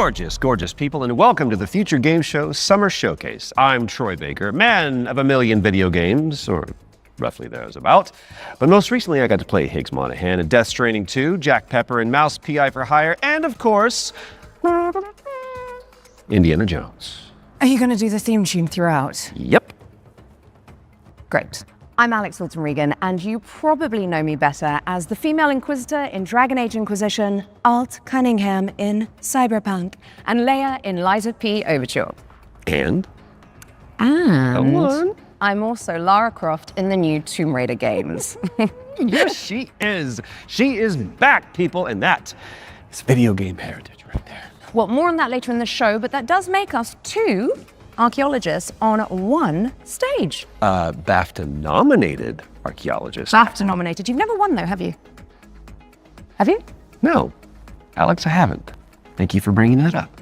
Gorgeous, gorgeous people, and welcome to the Future Game Show Summer Showcase. I'm Troy Baker, man of a million video games, or roughly thereabouts. But most recently, I got to play Higgs Monaghan in Death Stranding 2, Jack Pepper and Mouse P.I. for Hire, and of course, Indiana Jones. Are you going to do the theme tune throughout? Yep. Great. I'm Alex Hilton Regan, and you probably know me better as the female Inquisitor in Dragon Age Inquisition, Alt Cunningham in Cyberpunk, and Leia in Lies of P Overture. And? I'm also Lara Croft in the new Tomb Raider games. Yes, she is. She is back, people, and that is video game heritage right there. Well, more on that later in the show, but that does make us two archaeologists on one stage. BAFTA-nominated archaeologist. BAFTA-nominated. You've never won, though, have you? Have you? No, Alex, I haven't. Thank you for bringing that up.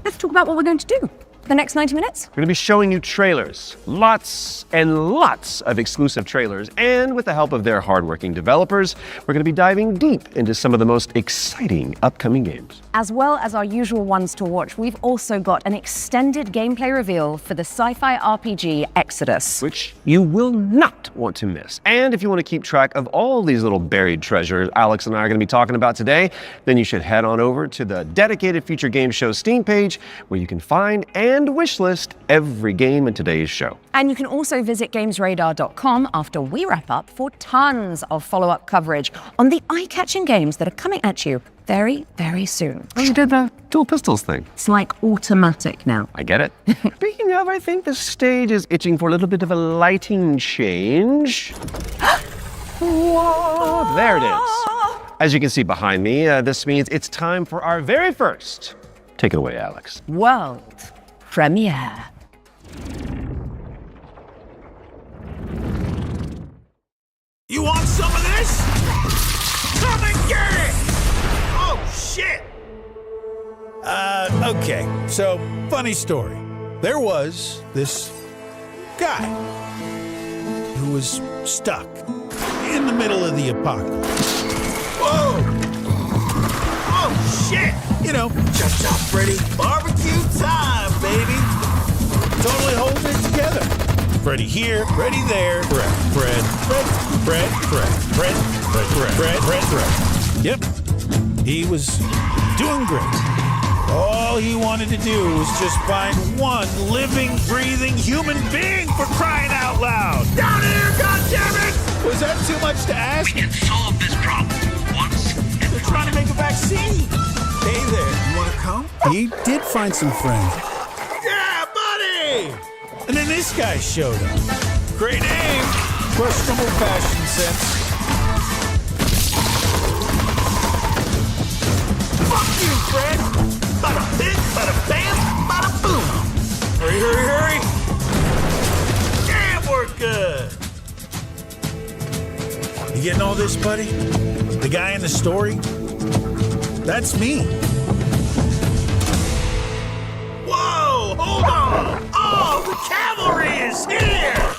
Let's talk about what we're going to do for the next 90 minutes. We're going to be showing you trailers, lots and lots of exclusive trailers, and with the help of their hardworking developers, we're going to be diving deep into some of the most exciting upcoming games. As well as our usual ones to watch, we've also got an extended gameplay reveal for the sci-fi RPG Exodus, which you will not want to miss. And if you want to keep track of all these little buried treasures Alex and I are going to be talking about today, then you should head on over to the dedicated Future Game Show Steam page, where you can find and wishlist every game in today's show. And you can also visit gamesradar.com after we wrap up for tons of follow-up coverage on the eye-catching games that are coming at you very, very soon. Oh, you did the dual pistols thing. It's like automatic now. I get it. Speaking of, I think the stage is itching for a little bit of a lighting change. Whoa, there it is. As you can see behind me, this means it's time for our very first. Take it away, Alex. World premiere. You want some of this? Come and get it! Oh, shit! Okay, so, funny story. There was this guy who was stuck in the middle of the apocalypse. Whoa! Oh, shit! You know, chop Freddy, barbecue time, baby! Totally holding it together. Freddy here, Freddy there, Fred. Yep, he was doing great. All he wanted to do was just find one living, breathing human being, for crying out loud. Down here, goddammit! Was that too much to ask? We can solve this problem once and They're trying to make a vaccine. Hey there, you want to come? He did find some friends. Yeah, buddy! And then this guy showed up. Great name, questionable fashion sense. Fuck you, Fred! Bada bing, bada bam, bada boom! Hurry, hurry, hurry! Damn, we're good! You getting all this, buddy? The guy in the story? That's me. Whoa, hold on! Oh, the cavalry is here!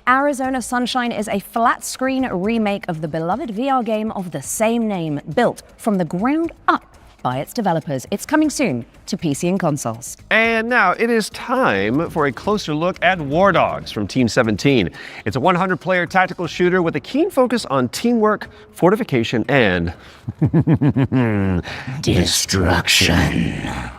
Arizona Sunshine is a flat-screen remake of the beloved VR game of the same name, built from the ground up by its developers. It's coming soon to PC and consoles. And now it is time for a closer look at War Dogs from Team 17. It's a 100-player tactical shooter with a keen focus on teamwork, fortification, and destruction.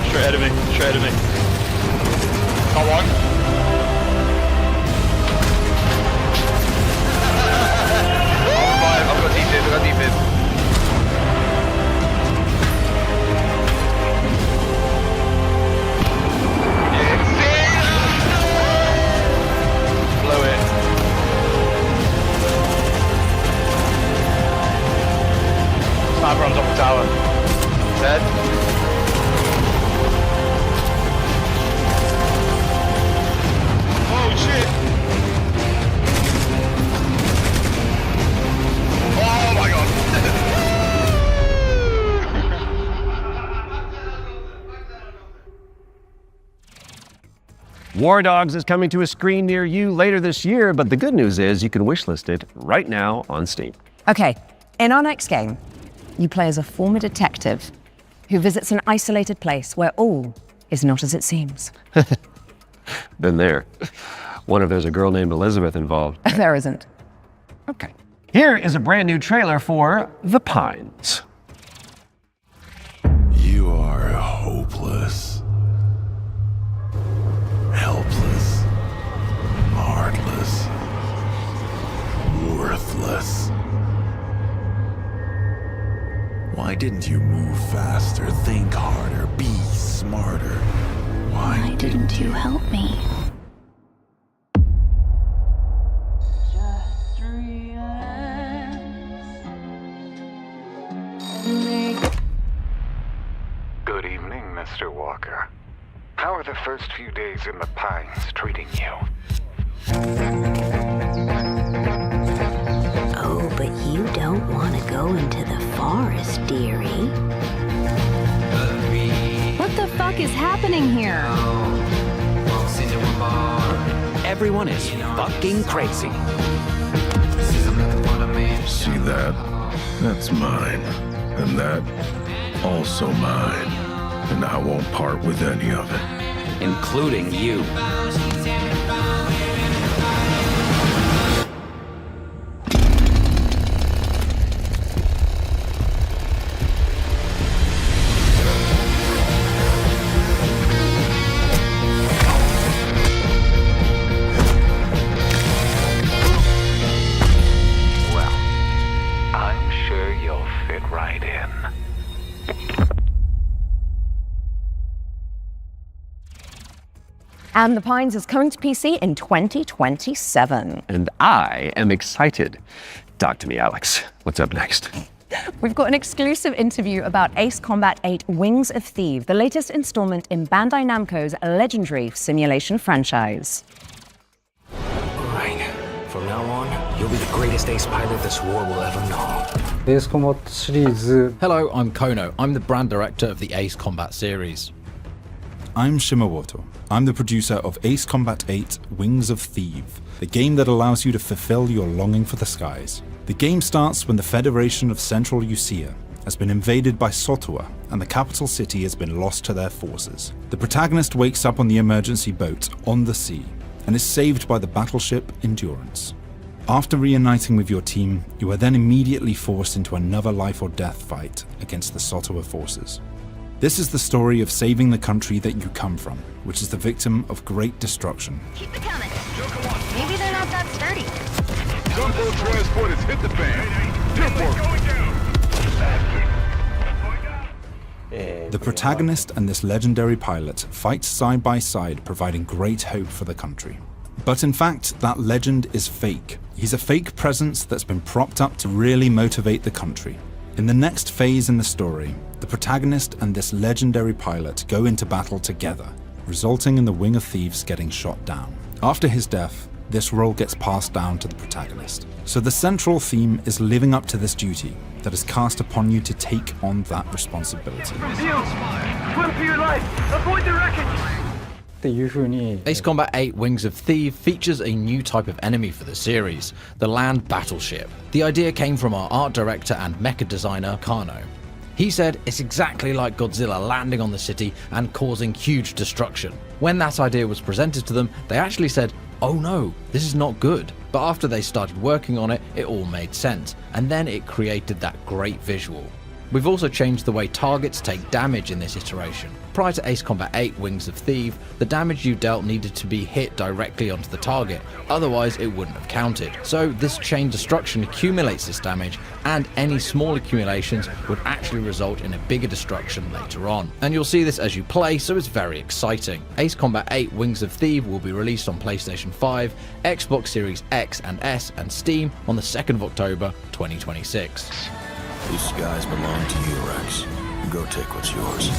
Straight ahead of me. Got one. I've got deep in, War Dogs is coming to a screen near you later this year, but the good news is you can wishlist it right now on Steam. Okay, in our next game, you play as a former detective who visits an isolated place where all is not as it seems. Been there. Wonder if there's a girl named Elizabeth involved. There isn't. Okay. Here is a brand new trailer for The Pines. You are hopeless, helpless, heartless, worthless. Why didn't you move faster, think harder, be smarter? Why didn't you help me? Good evening, Mr. Walker. How are the first few days in the Pines treating you? Oh, but you don't want to go into the forest, dearie. What the fuck is happening here? Everyone is fucking crazy. See that? That's mine. And that, also mine. And I won't part with any of it. Including you. Well, I'm sure you'll fit right in. And The Pines is coming to PC in 2027. And I am excited. Talk to me, Alex. What's up next? We've got an exclusive interview about Ace Combat 8 Wings of Thieves, the latest installment in Bandai Namco's legendary simulation franchise. Right. From now on, you'll be the greatest ace pilot this war will ever know. Ace Combat 시리즈. Hello, I'm Kono. I'm the brand director of the Ace Combat series. I'm Shimawato. I'm the producer of Ace Combat 8 Wings of Thieves, the game that allows you to fulfill your longing for the skies. The game starts when the Federation of Central Usia has been invaded by Sotua and the capital city has been lost to their forces. The protagonist wakes up on the emergency boat on the sea and is saved by the battleship Endurance. After reuniting with your team, you are then immediately forced into another life or death fight against the Sotua forces. This is the story of saving the country that you come from, which is the victim of great destruction. Keep it coming. Maybe they're not that sturdy. Gunboat transport has hit the fan. The protagonist and this legendary pilot fight side by side, providing great hope for the country. But in fact, that legend is fake. He's a fake presence that's been propped up to really motivate the country. In the next phase in the story, the protagonist and this legendary pilot go into battle together, resulting in the Wing of Thieves getting shot down. After his death, this role gets passed down to the protagonist. So the central theme is living up to this duty that is cast upon you to take on that responsibility. Swim for your life! Avoid the wreckage! Ace Combat 8 Wings of Thieves features a new type of enemy for the series, the land battleship. The idea came from our art director and mecha designer, Kano. He said it's exactly like Godzilla landing on the city and causing huge destruction. When that idea was presented to them, they actually said, "Oh no, this is not good." But after they started working on it, it all made sense, and then it created that great visual. We've also changed the way targets take damage in this iteration. Prior to Ace Combat 8 Wings of Thieves, the damage you dealt needed to be hit directly onto the target, otherwise it wouldn't have counted. So this chain destruction accumulates this damage, and any small accumulations would actually result in a bigger destruction later on. And you'll see this as you play, so it's very exciting. Ace Combat 8 Wings of Thieves will be released on PlayStation 5, Xbox Series X and S, and Steam on the 2nd of October 2026. These skies belong to you, Rex. Go take what's yours.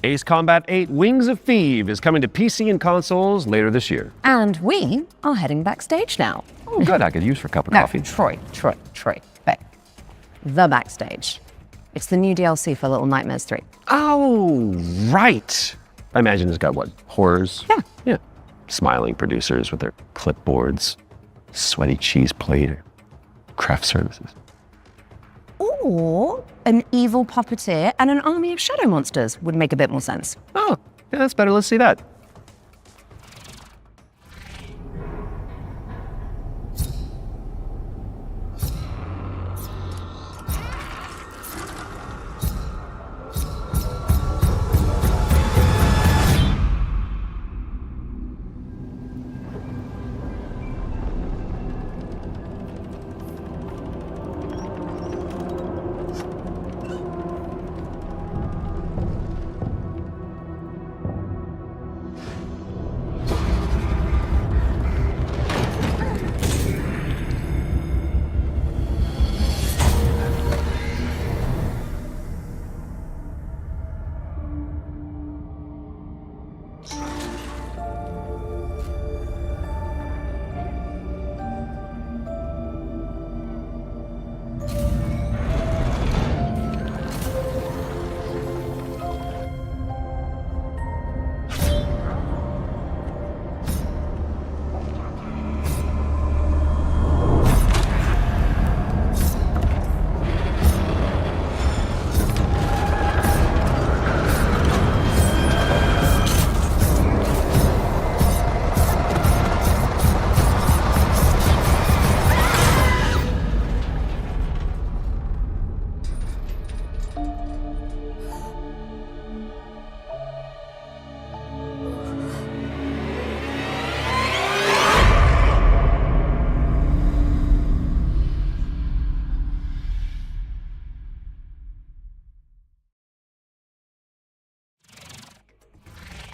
Ace Combat 8 Wings of Thieves is coming to PC and consoles later this year. And we are heading backstage now. Oh, good. I could use for a cup of coffee. Troy. Babe. The backstage. It's the new DLC for Little Nightmares 3. Oh, right. I imagine it's got what? Horrors? Yeah. Smiling producers with their clipboards, sweaty cheese plate, craft services. Or an evil puppeteer and an army of shadow monsters would make a bit more sense. Oh, yeah, that's better. Let's see that.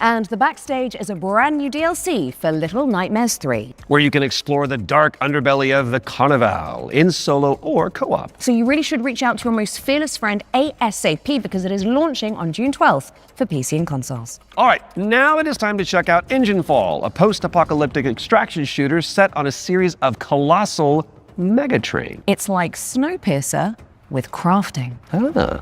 And the backstage is a brand new DLC for Little Nightmares 3. Where you can explore the dark underbelly of the Carnival in solo or co-op. So you really should reach out to your most fearless friend ASAP because it is launching on June 12th for PC and consoles. All right, now it is time to check out Engine Fall, a post-apocalyptic extraction shooter set on a series of colossal megatrains. It's like Snowpiercer with crafting. Ah.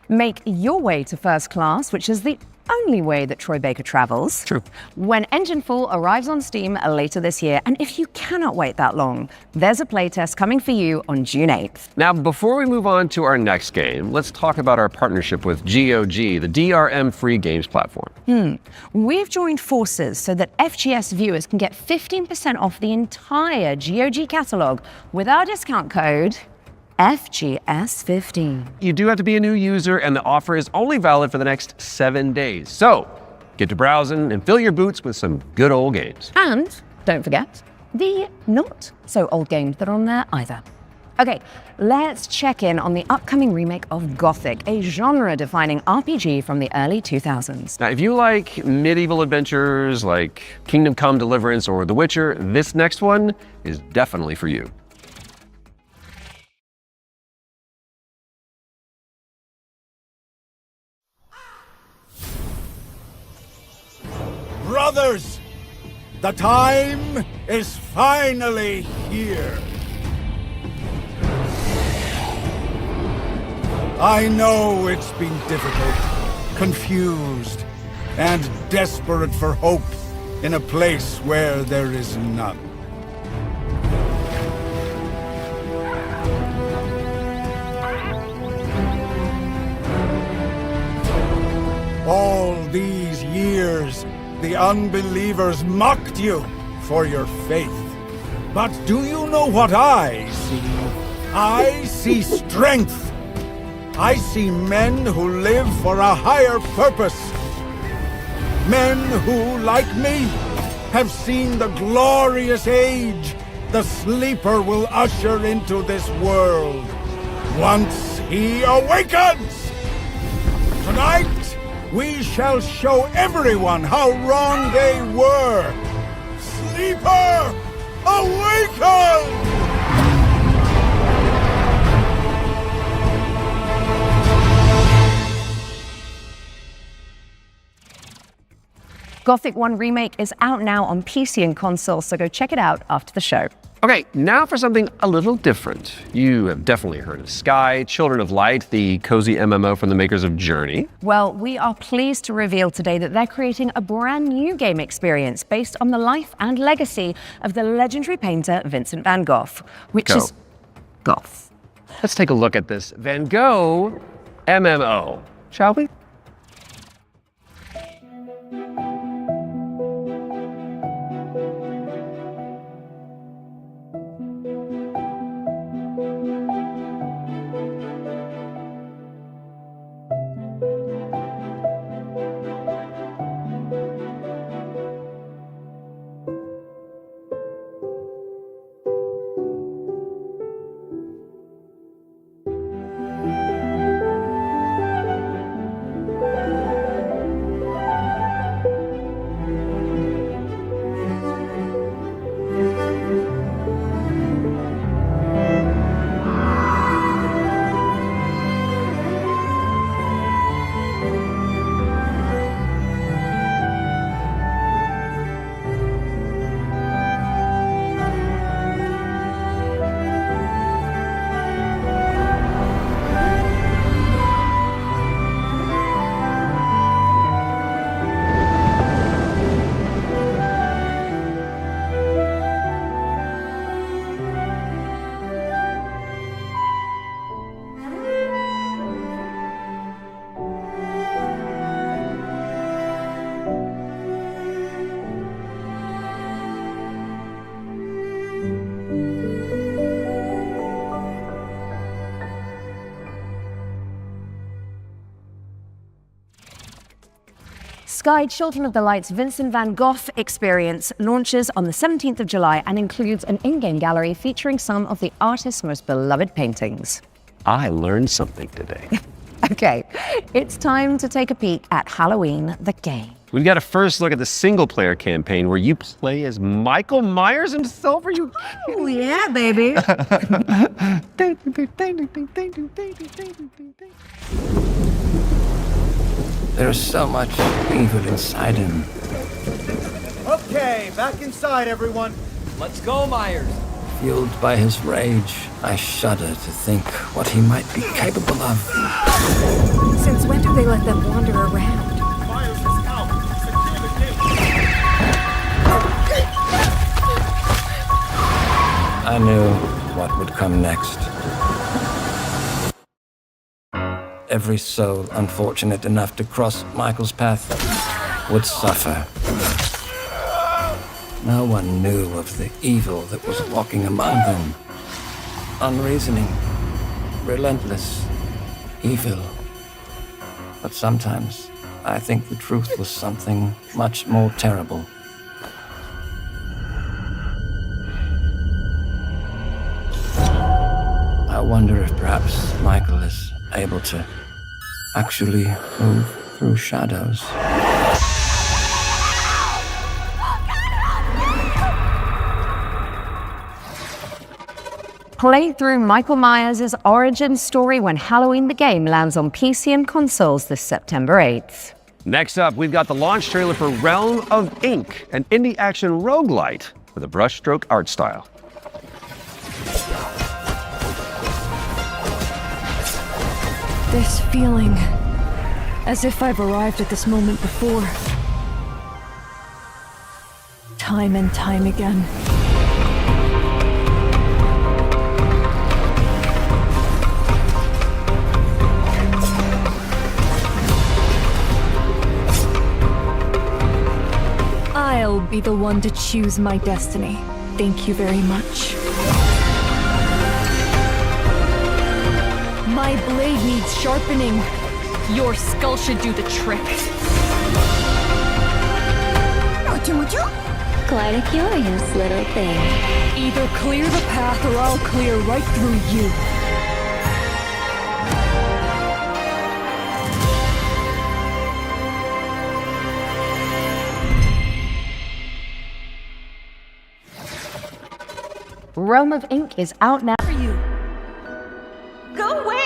Make your way to first class, which is the only way that Troy Baker travels. True. When Engine Fall arrives on Steam later this year, and if you cannot wait that long, there's a playtest coming for you on June 8th. Now, before we move on to our next game, let's talk about our partnership with GOG, the DRM free games platform. We've joined forces so that FGS viewers can get 15% off the entire GOG catalog with our discount code FGS15. You do have to be a new user, and the offer is only valid for the next 7 days. So, get to browsing and fill your boots with some good old games. And don't forget the not so old games that are on there either. Okay, let's check in on the upcoming remake of Gothic, a genre-defining RPG from the early 2000s. Now, if you like medieval adventures like Kingdom Come Deliverance or The Witcher, this next one is definitely for you. Brothers, the time is finally here. I know it's been difficult, confused, and desperate for hope in a place where there is none. All these years, the unbelievers mocked you for your faith. But do you know what I see? I see strength. I see men who live for a higher purpose. Men who, like me, have seen the glorious age the Sleeper will usher into this world once he awakens. Tonight, we shall show everyone how wrong they were. Sleeper, awaken! Gothic 1 Remake is out now on PC and console, so go check it out after the show. Okay, now for something a little different. You have definitely heard of Sky, Children of Light, the cozy MMO from the makers of Journey. Well, we are pleased to reveal today that they're creating a brand new game experience based on the life and legacy of the legendary painter Vincent van Gogh, which is Goth. Let's take a look at this Van Gogh MMO, shall we? Sky Children of the Light's Vincent van Gogh experience launches on the 17th of July and includes an in-game gallery featuring some of the artist's most beloved paintings. I learned something today. Okay, it's time to take a peek at Halloween the game. We've got a first look at the single-player campaign where you play as Michael Myers himself. Are you? Oh yeah, baby. There's so much evil inside him. Okay, back inside, everyone. Let's go, Myers. Fueled by his rage, I shudder to think what he might be capable of. Since when do they let them wander around? Myers is out. Secure the gate. I knew what would come next. Every soul unfortunate enough to cross Michael's path would suffer. No one knew of the evil that was walking among them. Unreasoning, relentless, evil. But sometimes I think the truth was something much more terrible. I wonder if perhaps Michael is able to actually move through shadows. Play through Michael Myers' origin story when Halloween the game lands on PC and consoles this September 8th. Next up, we've got the launch trailer for Realm of Ink, an indie action roguelite with a brushstroke art style. This feeling, as if I've arrived at this moment before. Time and time again. I'll be the one to choose my destiny. Thank you very much. My blade needs sharpening. Your skull should do the trick. Quite a curious little thing. Either clear the path or I'll clear right through you. Realm of Ink is out now. For you. Go away!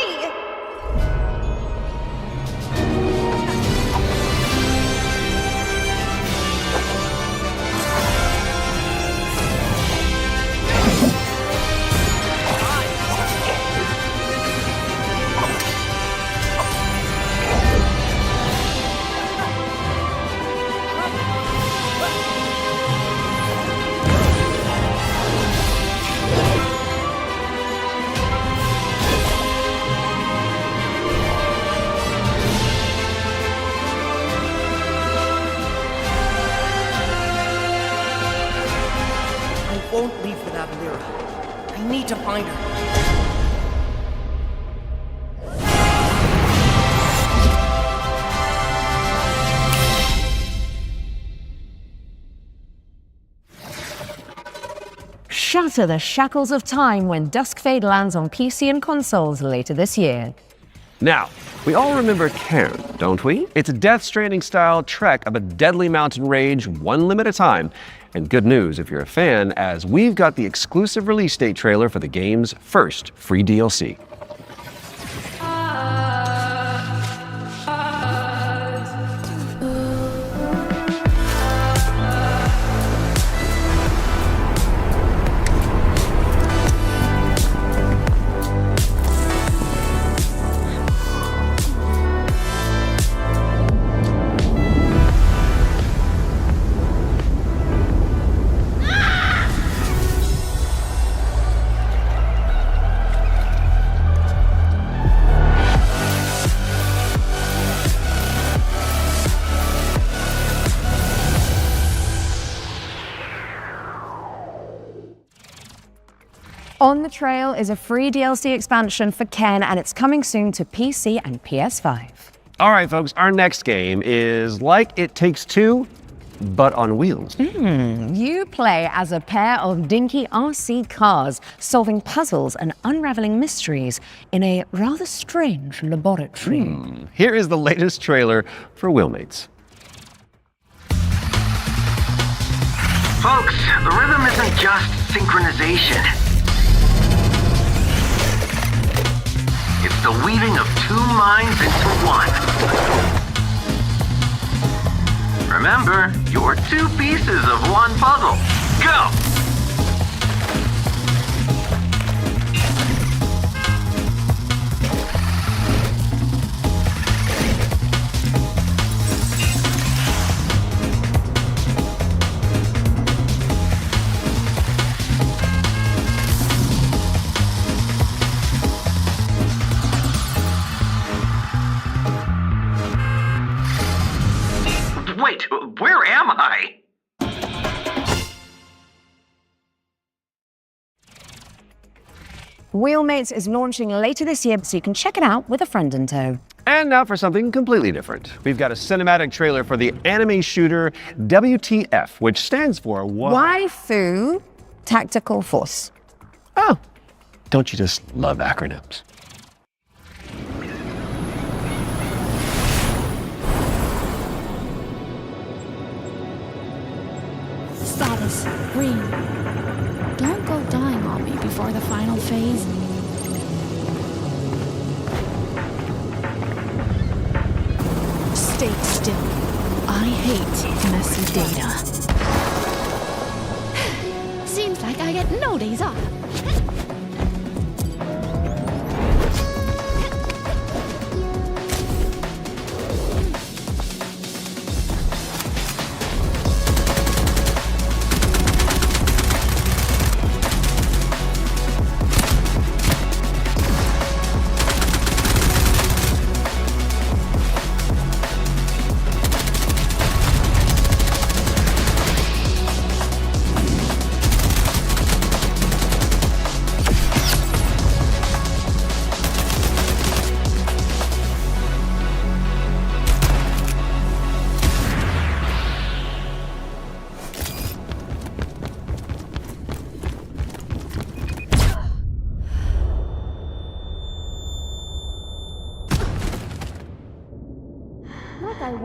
Won't leave without Lyra. I need to find her. Shatter the shackles of time when Duskfade lands on PC and consoles later this year. Now, we all remember Cairn, don't we? It's a Death Stranding-style trek of a deadly mountain rage, one limb at a time. And good news if you're a fan, as we've got the exclusive release date trailer for the game's first free DLC. On the trail is a free DLC expansion for Ken, and it's coming soon to PC and PS5. All right, folks, our next game is like It Takes Two, but on wheels. You play as a pair of dinky RC cars, solving puzzles and unraveling mysteries in a rather strange laboratory. Here is the latest trailer for Wheelmates. Folks, the rhythm isn't just synchronization. It's the weaving of two minds into one. Remember, you're two pieces of one puzzle. Go! Wait, where am I? Wheelmates is launching later this year, so you can check it out with a friend in tow. And now for something completely different. We've got a cinematic trailer for the anime shooter WTF, which stands for Waifu Tactical Force. Oh, don't you just love acronyms? Status, green. Don't go dying on me before the final phase. Stay still. I hate messy data. Seems like I get no days off.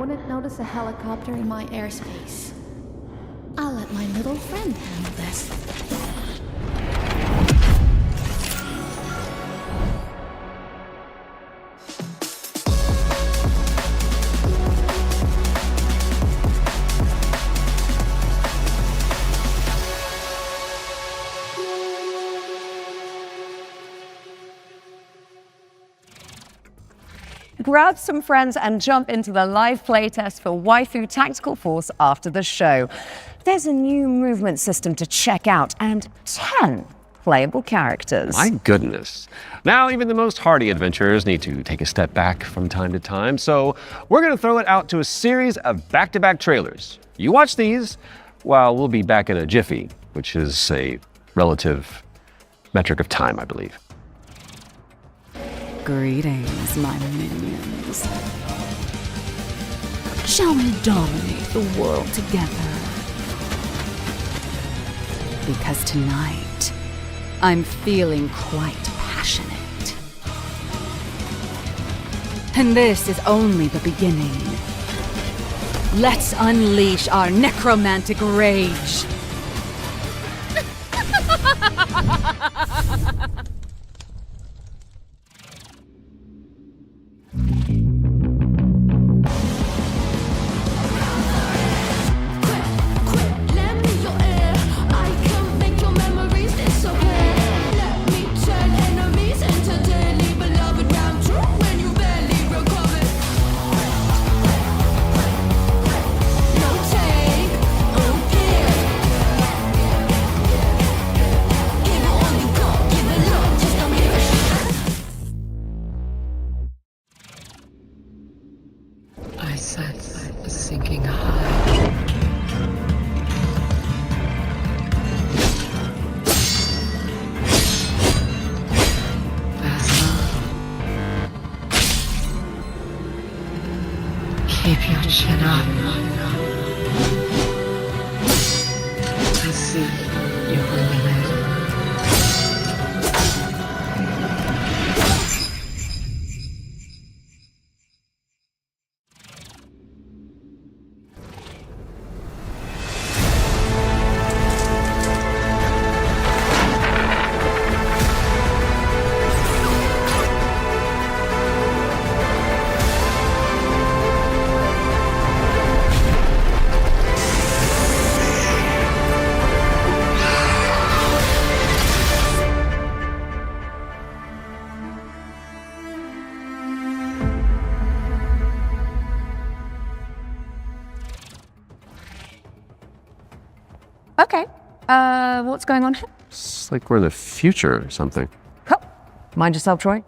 wouldn't notice a helicopter in my airspace. I'll let my little friend handle this. Grab some friends and jump into the live playtest for Waifu Tactical Force after the show. There's a new movement system to check out and 10 playable characters. My goodness. Now, even the most hardy adventurers need to take a step back from time to time, so we're going to throw it out to a series of back-to-back trailers. You watch these while we'll be back in a jiffy, which is a relative metric of time, I believe. Greetings, my minions. Shall we dominate the world together? Because tonight, I'm feeling quite passionate. And this is only the beginning. Let's unleash our necromantic rage. I sense a sinking high. Keep your chin up. I see you're bringing it. Okay, what's going on here? It's like we're in the future or something. Oh, mind yourself, Troy.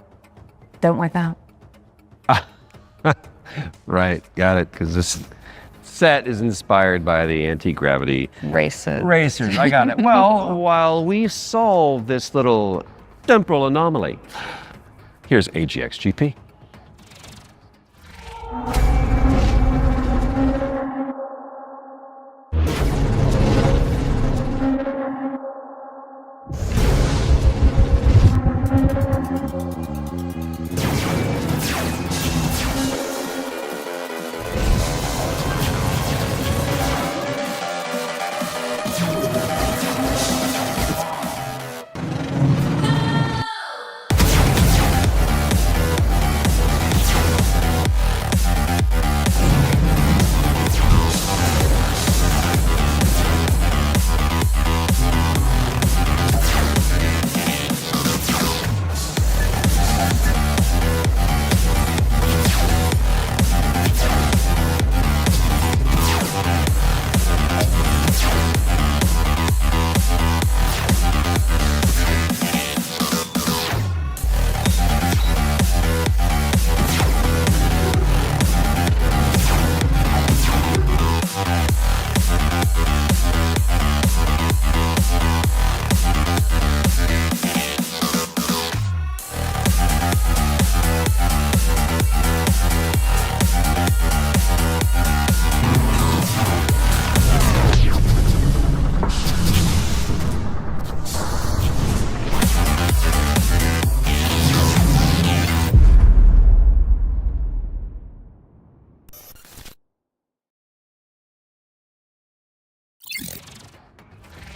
Don't wipe out. Right, got it, because this set is inspired by the anti-gravity racers. I got it. Well, while we solve this little temporal anomaly, here's AGXGP.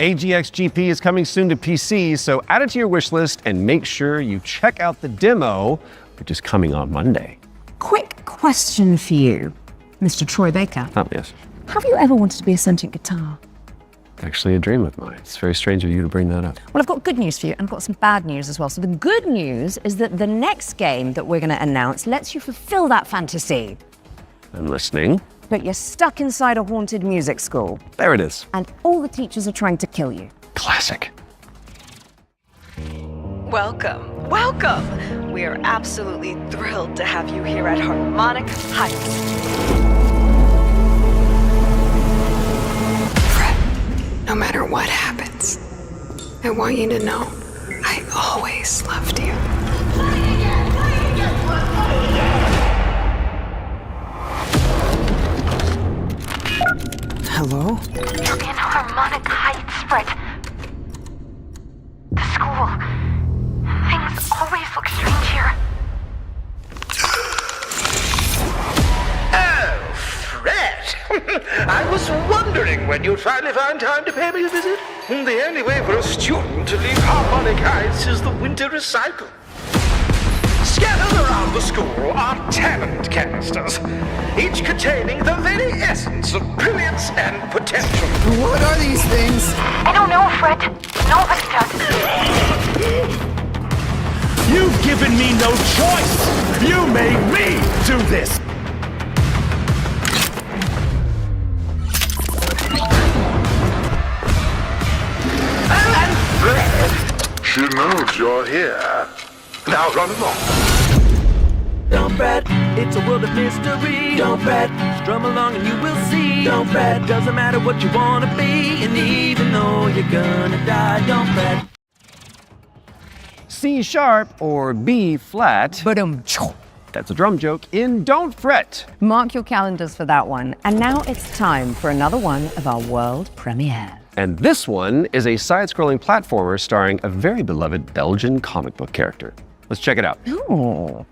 AGX-GP is coming soon to PC, so add it to your wish list and make sure you check out the demo, which is coming on Monday. Quick question for you, Mr. Troy Baker. Oh, yes. Have you ever wanted to be a sentient guitar? Actually a dream of mine. It's very strange of you to bring that up. Well, I've got good news for you, and I've got some bad news as well. So the good news is that the next game that we're going to announce lets you fulfill that fantasy. I'm listening. But you're stuck inside a haunted music school. There it is. And all the teachers are trying to kill you. Classic. Welcome, welcome. We are absolutely thrilled to have you here at Harmonic Heights. No matter what happens, I want you to know I always loved you. Hello? You're in Harmonic Heights, Fred. The school. Things always look strange here. Oh, Fred! I was wondering when you'd finally find time to pay me a visit. The only way for a student to leave Harmonic Heights is the winter recital. Scattered around the school are talent canisters, each containing the very essence of brilliance and potential. What are these things? I don't know, Fred. Nobody does. You've given me no choice! You made me do this! And Fred, she knows you're here. Now run along. Don't fret, it's a world of mystery. Don't fret, strum along and you will see. Don't fret, doesn't matter what you wanna be. And even though you're gonna die, don't fret. C sharp or B flat. That's a drum joke in Don't Fret. Mark your calendars for that one. And now it's time for another one of our world premieres. And this one is a side-scrolling platformer starring a very beloved Belgian comic book character. Let's check it out. Ooh.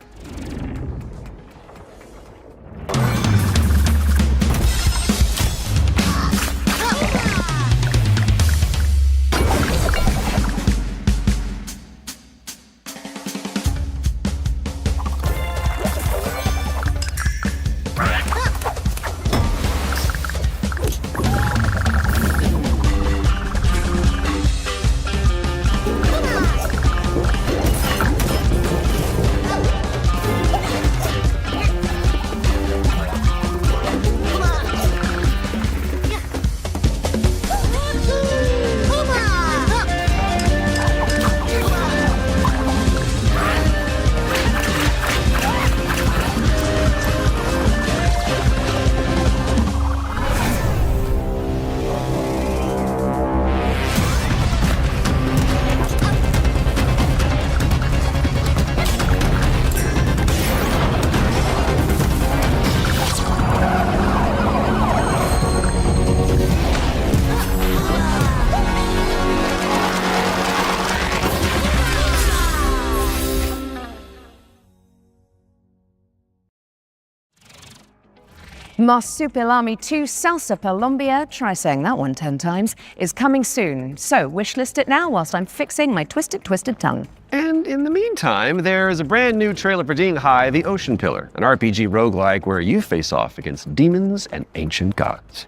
Marsupilami 2 Salsa Colombia, try saying that one 10 times, is coming soon. So wishlist it now whilst I'm fixing my twisted tongue. And in the meantime, there is a brand new trailer for Dinghai, The Ocean Pillar, an RPG roguelike where you face off against demons and ancient gods.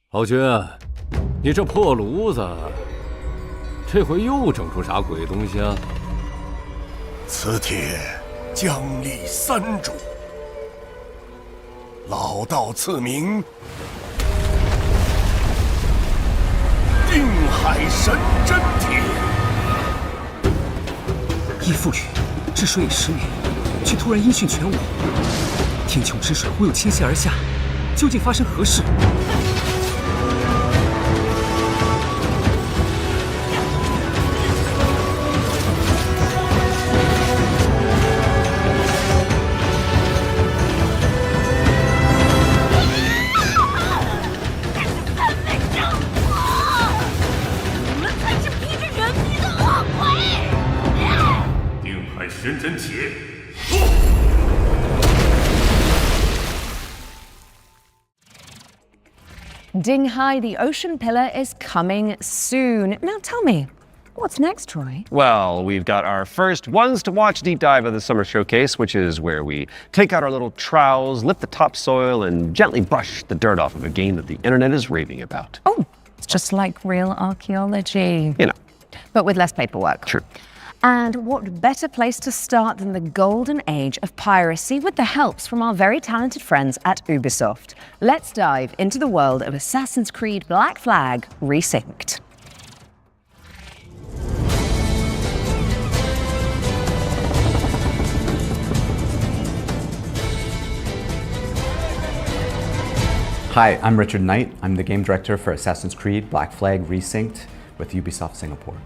豪军，你这破炉子，这回又整出啥鬼东西啊？此帖将立三主。 老道赐名，定海神针帖。一覆雨，治水以10年，却突然音讯全无。天穹之水忽又倾泻而下，究竟发生何事？ 神针帖。Ding Hai, the ocean pillar, is coming soon. Now tell me, what's next, Troy? Well, we've got our first ones to watch deep dive of the summer showcase, which is where we take out our little trowels, lift the topsoil, and gently brush the dirt off of a game that the internet is raving about. Oh, it's just like real archaeology. You know. But with less paperwork. True. And what better place to start than the golden age of piracy with the helps from our very talented friends at Ubisoft. Let's dive into the world of Assassin's Creed Black Flag Resynced. Hi, I'm Richard Knight. I'm the game director for Assassin's Creed Black Flag Resynced with Ubisoft Singapore.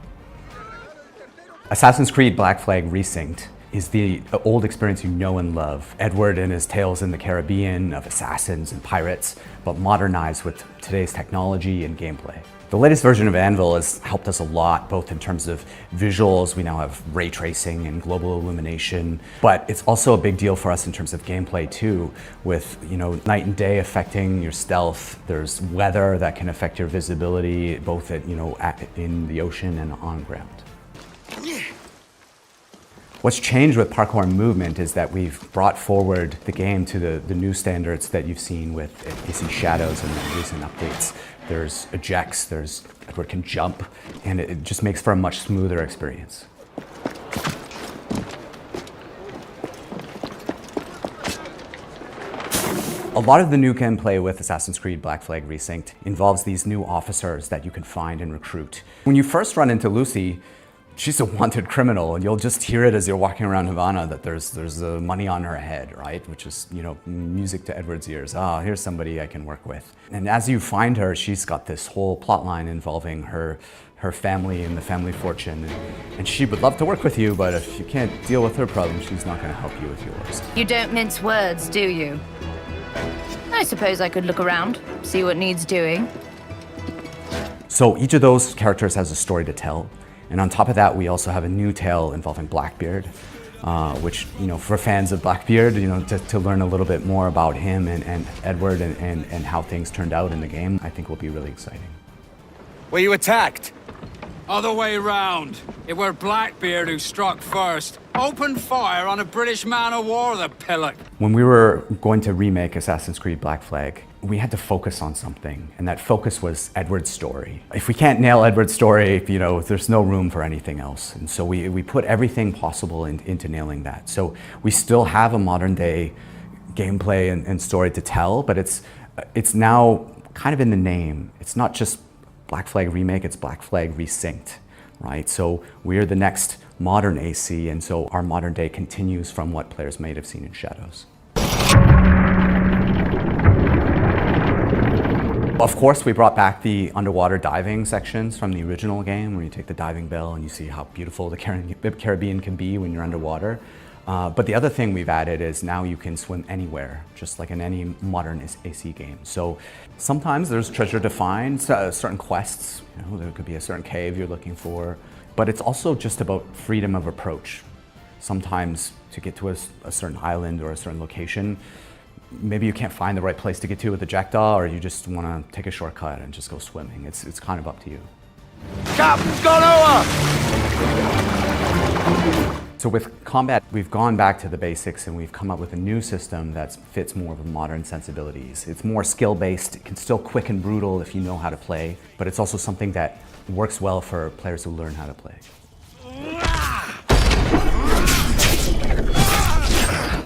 Assassin's Creed Black Flag Resynced is the old experience you know and love. Edward and his tales in the Caribbean of assassins and pirates, but modernized with today's technology and gameplay. The latest version of Anvil has helped us a lot, both in terms of visuals. We now have ray tracing and global illumination, but it's also a big deal for us in terms of gameplay too, with night and day affecting your stealth. There's weather that can affect your visibility, both in the ocean and on ground. What's changed with parkour and movement is that we've brought forward the game to the new standards that you've seen with AC Shadows and the recent updates. There's ejects, Edward can jump, and it just makes for a much smoother experience. A lot of the new gameplay with Assassin's Creed Black Flag Resynced involves these new officers that you can find and recruit. When you first run into Lucy, she's a wanted criminal, and you'll just hear it as you're walking around Havana that there's money on her head, right? Which is, music to Edward's ears. Oh, here's somebody I can work with. And as you find her, she's got this whole plot line involving her family and the family fortune. And she would love to work with you, but if you can't deal with her problems, she's not gonna help you with yours. You don't mince words, do you? I suppose I could look around, see what needs doing. So each of those characters has a story to tell. And on top of that, we also have a new tale involving Blackbeard, which, for fans of Blackbeard, to learn a little bit more about him and Edward and how things turned out in the game, I think will be really exciting. Were you attacked? Other way round. It were Blackbeard who struck first. Opened fire on a British man-o'-war, the pillock. When we were going to remake Assassin's Creed Black Flag, we had to focus on something, and that focus was Edward's story. If we can't nail Edward's story, there's no room for anything else. And so we put everything possible into nailing that. So we still have a modern day gameplay and story to tell, but it's now kind of in the name. It's not just Black Flag Remake, it's Black Flag Resynced, right? So we're the next modern AC, and so our modern day continues from what players might have seen in Shadows. Of course, we brought back the underwater diving sections from the original game, where you take the diving bell and you see how beautiful the Caribbean can be when you're underwater. But the other thing we've added is now you can swim anywhere, just like in any modern AC game. So sometimes there's treasure to find, certain quests, there could be a certain cave you're looking for, but it's also just about freedom of approach. Sometimes to get to a certain island or a certain location, maybe you can't find the right place to get to with the jackdaw, or you just want to take a shortcut and just go swimming. It's kind of up to you. Captain's gone over! So with combat, we've gone back to the basics and we've come up with a new system that fits more of modern sensibilities. It's more skill-based, it can still quick and brutal if you know how to play, but it's also something that works well for players who learn how to play.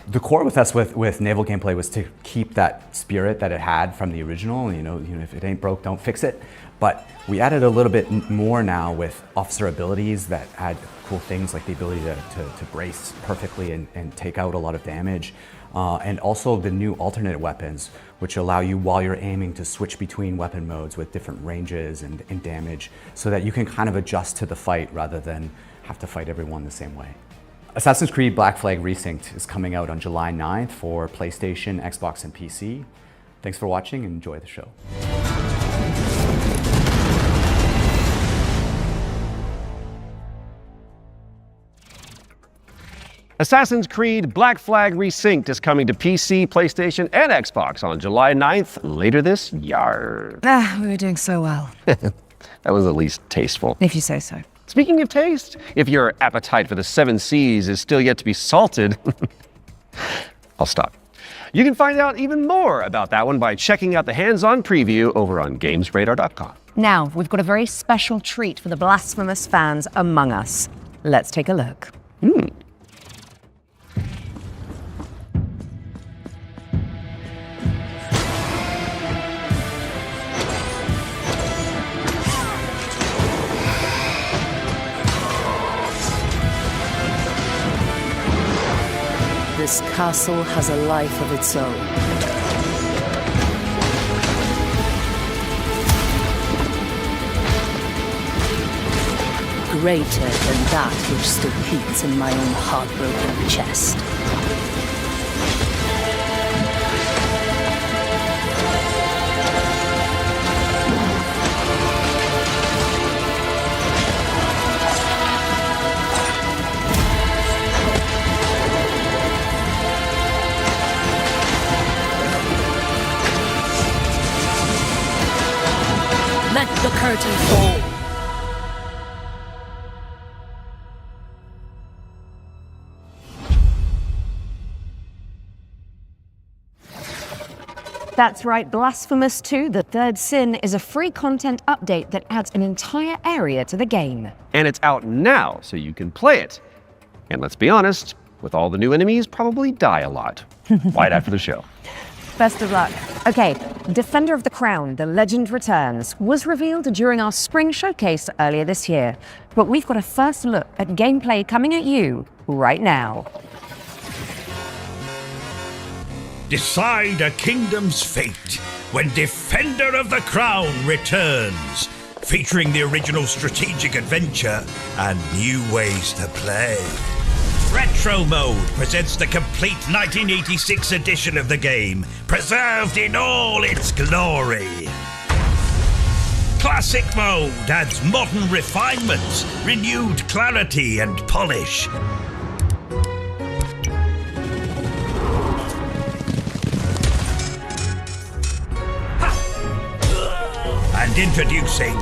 The core with us with naval gameplay was to keep that spirit that it had from the original. If it ain't broke, don't fix it. But we added a little bit more now with officer abilities that add cool things like the ability to brace perfectly and take out a lot of damage. And also the new alternate weapons, which allow you while you're aiming to switch between weapon modes with different ranges and damage, so that you can kind of adjust to the fight rather than have to fight everyone the same way. Assassin's Creed Black Flag Resynced is coming out on July 9th for PlayStation, Xbox, and PC. Thanks for watching and enjoy the show. Assassin's Creed Black Flag Resynced is coming to PC, PlayStation, and Xbox on July 9th, later this year. We were doing so well. That was at least tasteful. If you say so. Speaking of taste, if your appetite for the 7 Seas is still yet to be salted, I'll stop. You can find out even more about that one by checking out the hands-on preview over on GamesRadar.com. Now, we've got a very special treat for the blasphemous fans among us. Let's take a look. This castle has a life of its own. Greater than that which still beats in my own heartbroken chest. Let the curtain fall. That's right, Blasphemous 2, The Third Sin, is a free content update that adds an entire area to the game. And it's out now, so you can play it. And let's be honest, with all the new enemies, probably die a lot. Right after the show. Best of luck. Okay, Defender of the Crown, The Legend Returns, was revealed during our spring showcase earlier this year. But we've got a first look at gameplay coming at you right now. Decide a kingdom's fate when Defender of the Crown returns, featuring the original strategic adventure and new ways to play. Retro Mode presents the complete 1986 edition of the game, preserved in all its glory. Classic Mode adds modern refinements, renewed clarity and polish. And introducing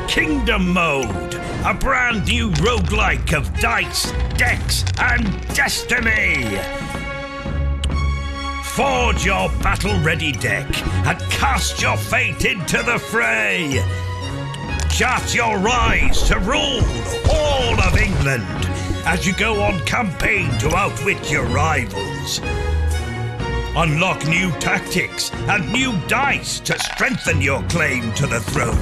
Kingdom Mode, a brand new roguelike of dice, decks, and destiny. Forge your battle-ready deck and cast your fate into the fray. Chart your rise to rule all of England as you go on campaign to outwit your rivals. Unlock new tactics and new dice to strengthen your claim to the throne.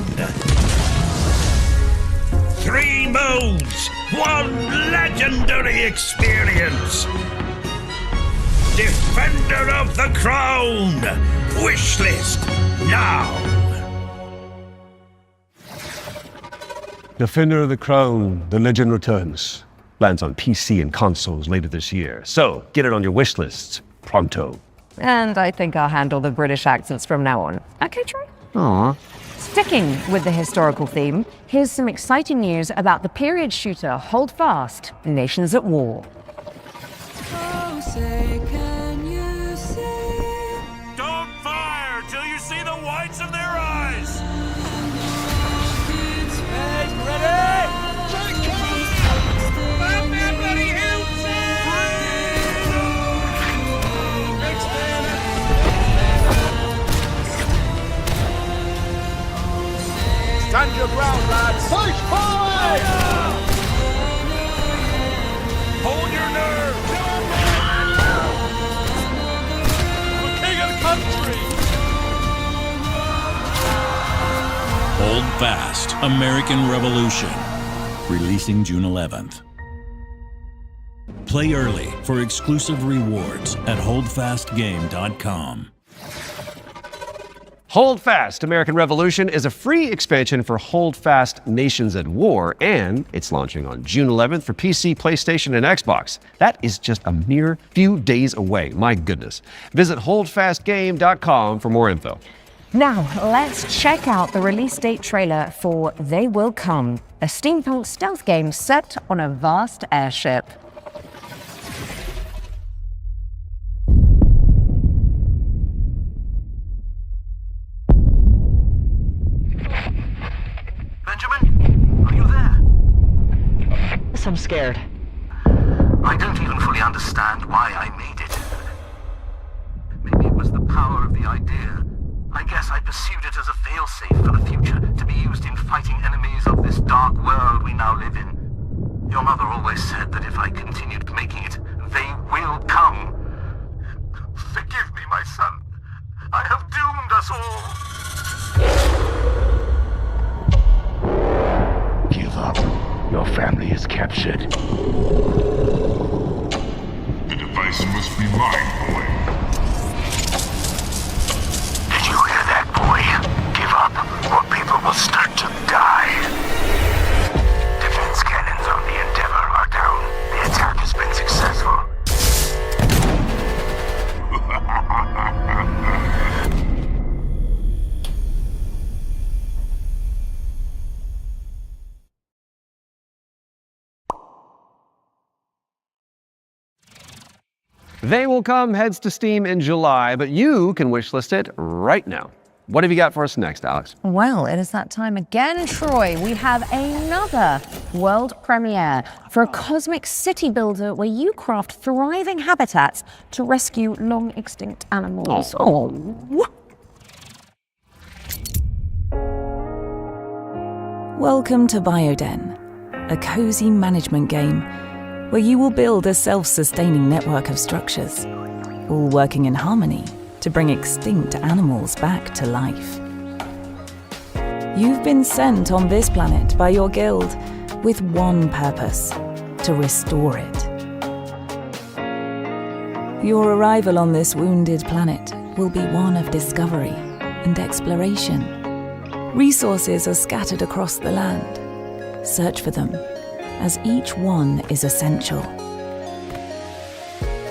3 modes, 1 legendary experience. Defender of the Crown. Wishlist now. Defender of the Crown, The Legend Returns. Lands on PC and consoles later this year. So get it on your wish lists pronto. And I think I'll handle the British accents from now on. Okay, Troy? Aww. Sticking with the historical theme, here's some exciting news about the period shooter Hold Fast, Nations at War. Oh, say, can you see? Don't fire till you see the whites of their eyes. Ready? Stand your ground, lads! Push forward! Hold your nerve! The king of the country! Hold Fast, American Revolution. Releasing June 11th. Play early for exclusive rewards at holdfastgame.com. Hold Fast, American Revolution is a free expansion for Hold Fast, Nations at War, and it's launching on June 11th for PC, PlayStation, and Xbox. That is just a mere few days away, my goodness. Visit holdfastgame.com for more info. Now, let's check out the release date trailer for They Will Come, a steampunk stealth game set on a vast airship. Benjamin? Are you there? Yes, I'm scared. I don't even fully understand why I made it. Maybe it was the power of the idea. I guess I pursued it as a failsafe for the future, to be used in fighting enemies of this dark world we now live in. Your mother always said that if I continued making it, they will come. Forgive me, my son. I have doomed us all. Give up. Your family is captured. The device must be mine, boy. Did you hear that, boy? Give up, or people will start to die. Defense cannons on the Endeavor are down. The attack has been successful. They Will Come heads to Steam in July, but you can wishlist it right now. What have you got for us next, Alex? Well, it is that time again, Troy. We have another world premiere for a cosmic city builder where you craft thriving habitats to rescue long extinct animals. Oh. Welcome to Bioden, a cozy management game where you will build a self-sustaining network of structures, all working in harmony to bring extinct animals back to life. You've been sent on this planet by your guild with one purpose: to restore it. Your arrival on this wounded planet will be one of discovery and exploration. Resources are scattered across the land. Search for them, as each one is essential.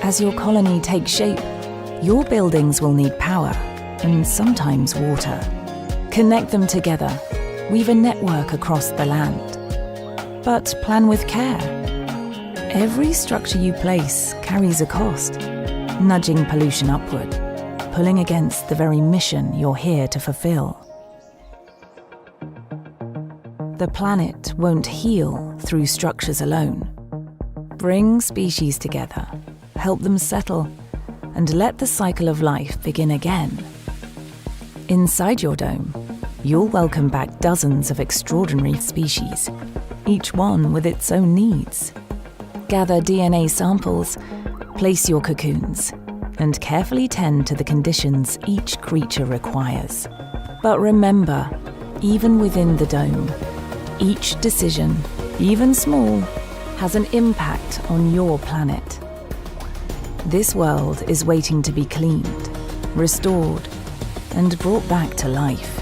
As your colony takes shape, your buildings will need power and sometimes water. Connect them together, weave a network across the land. But plan with care. Every structure you place carries a cost, nudging pollution upward, pulling against the very mission you're here to fulfill. The planet won't heal through structures alone. Bring species together, help them settle, and let the cycle of life begin again. Inside your dome, you'll welcome back dozens of extraordinary species, each one with its own needs. Gather DNA samples, place your cocoons, and carefully tend to the conditions each creature requires. But remember, even within the dome, each decision, even small, has an impact on your planet. This world is waiting to be cleaned, restored, and brought back to life.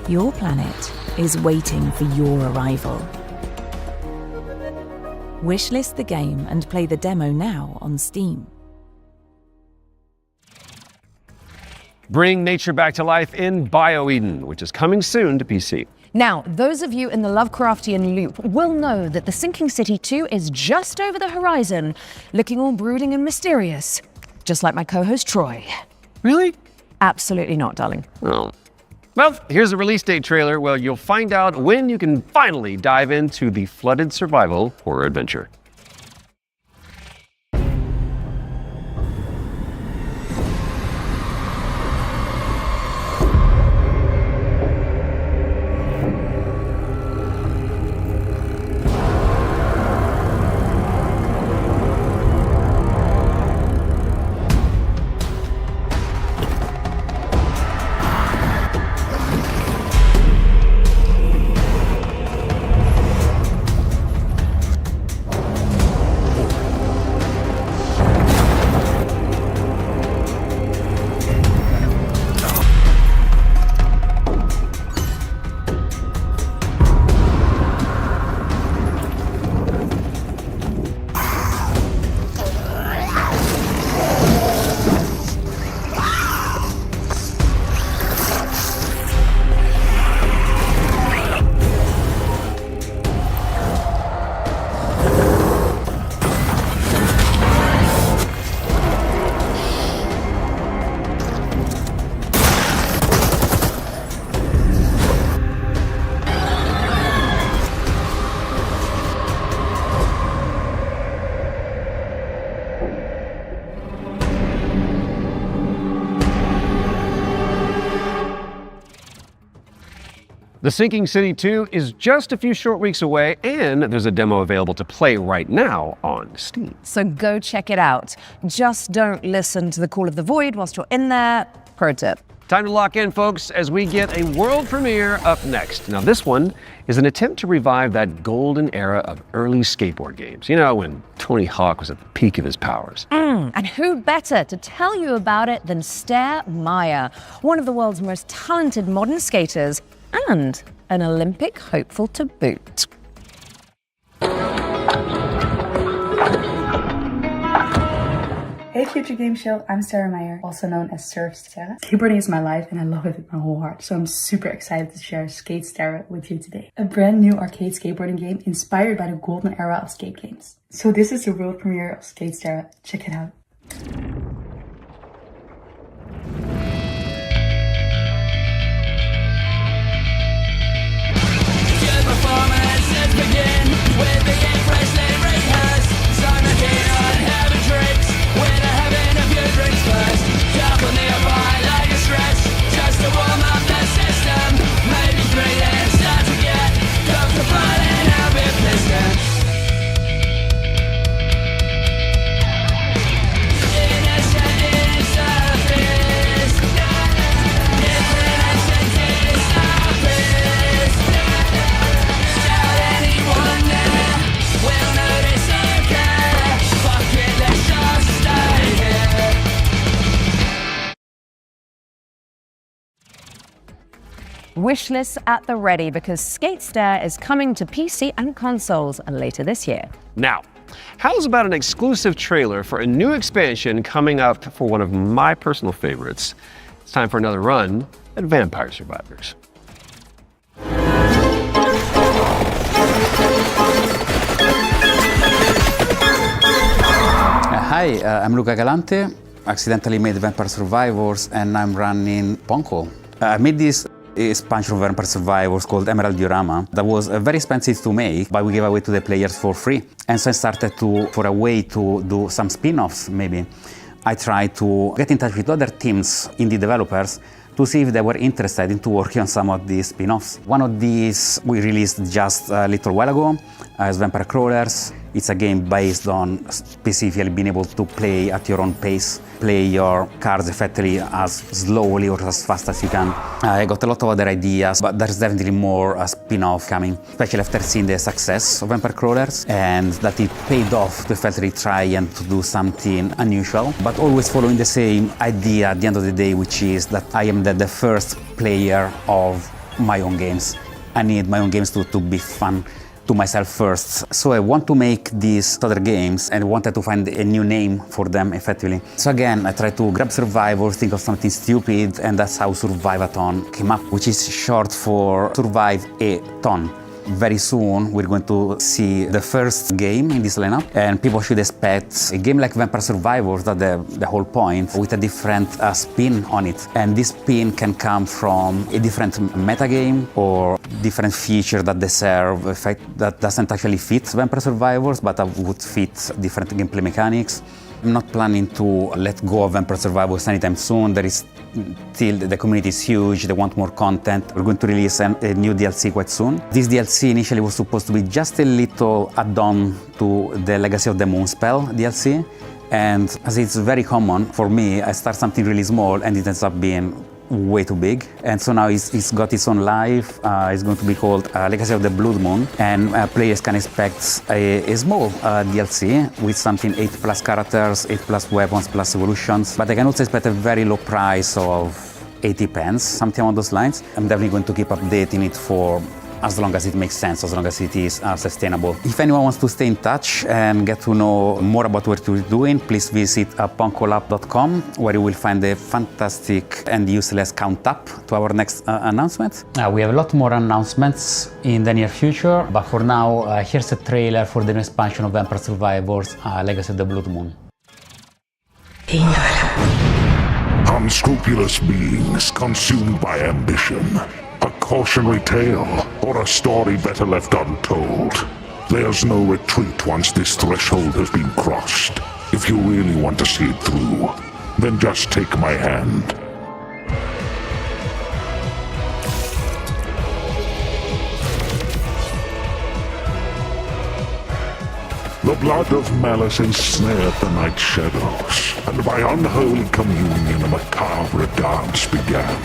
Your planet is waiting for your arrival. Wishlist the game and play the demo now on Steam. Bring nature back to life in BioEden, which is coming soon to PC. Now, those of you in the Lovecraftian loop will know that the Sinking City 2 is just over the horizon, looking all brooding and mysterious, just like my co-host Troy. Really? Absolutely not, darling. Oh. Well, here's a release date trailer where you'll find out when you can finally dive into the flooded survival horror adventure. The Sinking City 2 is just a few short weeks away, and there's a demo available to play right now on Steam. So go check it out. Just don't listen to the call of the void whilst you're in there. Pro tip. Time to lock in, folks, as we get a world premiere up next. Now, this one is an attempt to revive that golden era of early skateboard games. You know, when Tony Hawk was at the peak of his powers. And who better to tell you about it than Stair Meyer, one of the world's most talented modern skaters and an Olympic hopeful to boot. Hey Future Game Show, I'm Sarah Meyer, also known as Surf Sarah. Skateboarding is my life and I love it with my whole heart, so I'm super excited to share Skate Sarah with you today. A brand new arcade skateboarding game inspired by the golden era of skate games. So this is the world premiere of Skate Sarah. Check it out. Performances begin with the game freshly rehearsed. Simon Keenan having drinks with a having a few drinks first. Couple nearby like a stretch just to warm up the system. Maybe 3 then start to get close to flying out with piston. Innocent in surface. Innocent in surface. Wishlist at the ready because Skate Stair is coming to PC and consoles later this year. Now, how's about an exclusive trailer for a new expansion coming up for one of my personal favorites? It's time for another run at Vampire Survivors. Hi, I'm Luca Galante. Accidentally made Vampire Survivors and I'm running Ponko. I made this expansion of Vampire Survivors called Emerald Diorama that was very expensive to make, but we gave away to the players for free. And so I started for a way to do some spin-offs maybe. I tried to get in touch with other teams, indie developers, to see if they were interested into working on some of these spin-offs. One of these we released just a little while ago as Vampire Crawlers. It's a game based on specifically being able to play at your own pace, play your cards effectively as slowly or as fast as you can. I got a lot of other ideas, but there's definitely more spin-off coming, especially after seeing the success of Vampire Crawlers and that it paid off to effectively try and to do something unusual, but always following the same idea at the end of the day, which is that I am the first player of my own games. I need my own games to be fun to myself first. So I want to make these other games and wanted to find a new name for them effectively. So again, I tried to grab Survivor, think of something stupid, and that's how Survive-a-thon came up, which is short for Survive a Ton. Very soon we're going to see the first game in this lineup, and people should expect a game like Vampire Survivors, that's the whole point, with a different spin on it. And this spin can come from a different metagame or different feature that they serve, effect that doesn't actually fit Vampire Survivors, but that would fit different gameplay mechanics. I'm not planning to let go of Vampire Survivors anytime soon. There is still, the community is huge, they want more content. We're going to release a new DLC quite soon. This DLC initially was supposed to be just a little add-on to the Legacy of the Moonspell DLC. And as it's very common for me, I start something really small and it ends up being way too big. And so now it's got its own life. It's going to be called Legacy of the Blood Moon, and players can expect a small DLC with something 8+ characters, 8+ weapons, plus evolutions. But I can also expect a very low price of 80 pence, something along those lines. I'm definitely going to keep updating it for as long as it makes sense, as long as it is sustainable. If anyone wants to stay in touch and get to know more about what we're doing, please visit punkolab.com, where you will find a fantastic and useless count up to our next announcement. We have a lot more announcements in the near future, but for now, here's a trailer for the new expansion of Vampire Survivors, Legacy of the Blood Moon. Unscrupulous beings consumed by ambition. A cautionary tale, or a story better left untold. There's no retreat once this threshold has been crossed. If you really want to see it through, then just take my hand. The blood of malice ensnared the night shadows, and by unholy communion a macabre dance began.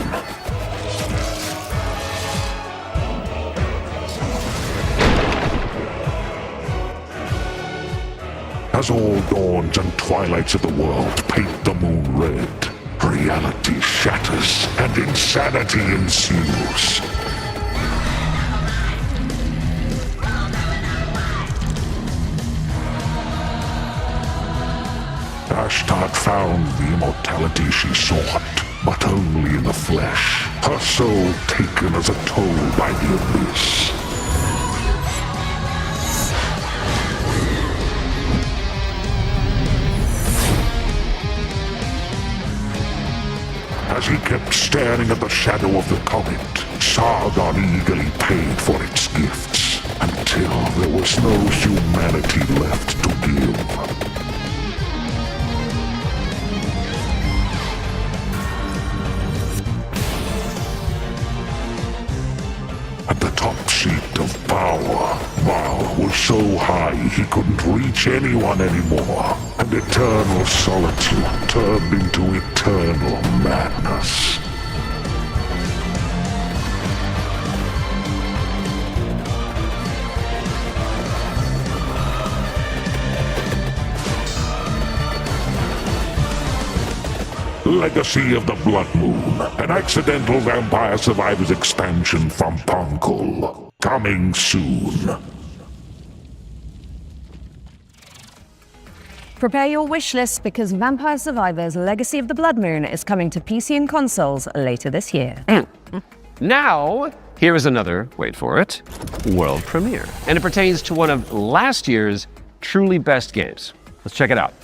As all dawns and twilights of the world paint the moon red, reality shatters and insanity ensues. Ashtad found the immortality she sought, but only in the flesh, her soul taken as a toll by the abyss. As he kept staring at the shadow of the comet, Sargon eagerly paid for its gifts, until there was no humanity left to give. At the top seat of power, Baal was so high he couldn't reach anyone anymore, and eternal solitude turned into eternal madness. Legacy of the Blood Moon, an accidental Vampire Survivors expansion from Punkle. Coming soon. Prepare your wish list because Vampire Survivors Legacy of the Blood Moon is coming to PC and consoles later this year. Now, here is another, wait for it, world premiere. And it pertains to one of last year's truly best games. Let's check it out.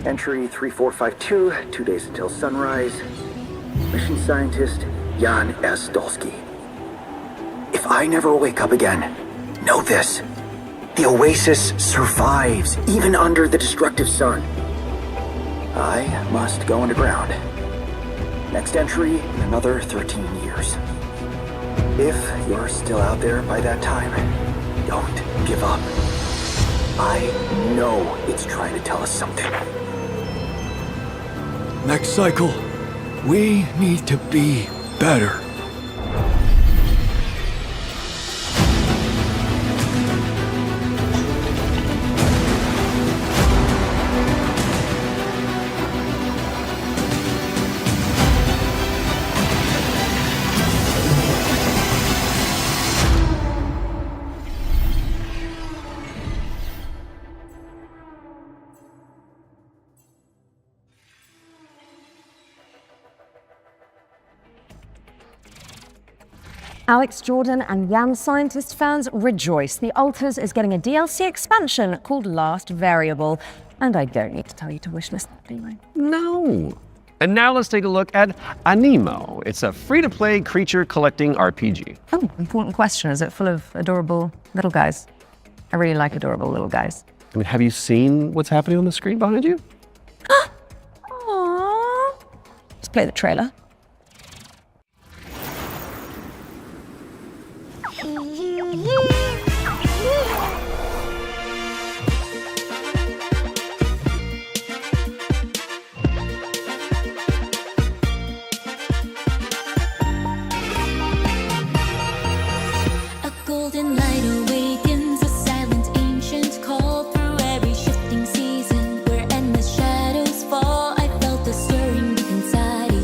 Entry 3452, 2 days until sunrise. Mission scientist, Jan S. Dolsky. If I never wake up again, know this. The Oasis survives, even under the destructive sun. I must go underground. Next entry in another 13 years. If you're still out there by that time, don't give up. I know it's trying to tell us something. Next cycle, we need to be better. Alex Jordan and Jan Scientist fans rejoice. The Alters is getting a DLC expansion called Last Variable. And I don't need to tell you to wishlist that, do I? No. And now let's take a look at Anemo. It's a free-to-play creature collecting RPG. Oh, important question. Is it full of adorable little guys? I really like adorable little guys. I mean, have you seen what's happening on the screen behind you? Aww. Let's play the trailer.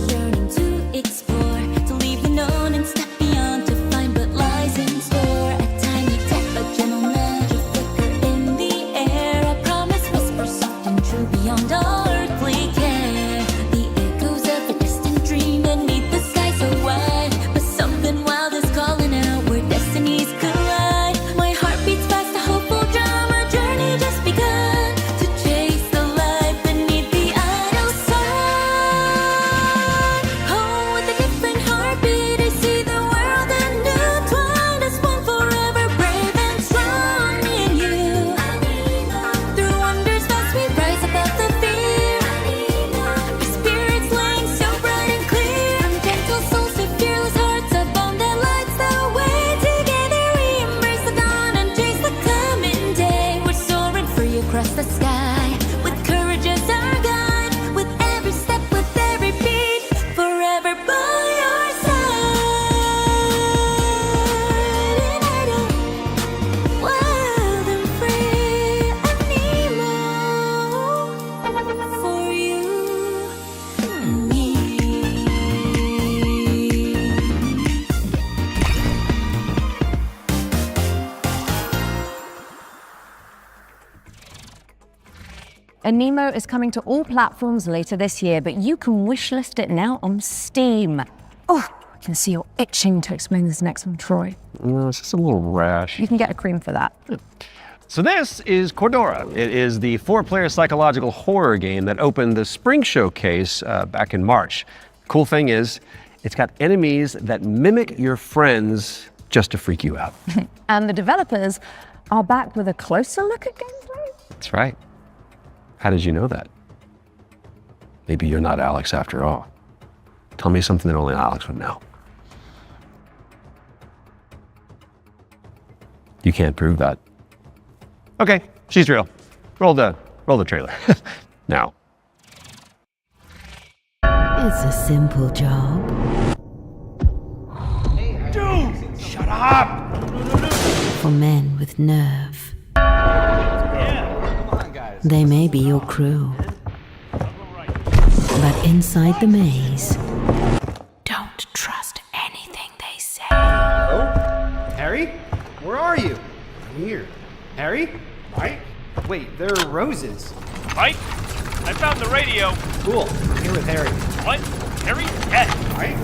Yearning to And Nemo is coming to all platforms later this year, but you can wishlist it now on Steam. Oh, I can see you're itching to explain this next one, Troy. No, it's just a little rash. You can get a cream for that. So this is Cordura. It is the 4-player psychological horror game that opened the Spring Showcase back in March. Cool thing is, it's got enemies that mimic your friends just to freak you out. And the developers are back with a closer look at gameplay. That's right. How did you know that? Maybe you're not Alex after all. Tell me something that only Alex would know. You can't prove that. Okay, she's real. Roll the trailer. Now. It's a simple job. Dude, shut up! For men with nerve. They may be your crew. But inside the maze, don't trust anything they say. Hello? Harry? Where are you? I'm here. Harry? Mike? Wait, there are roses. Mike? I found the radio. Cool. I'm here with Harry. What? Harry? Yes. Mike?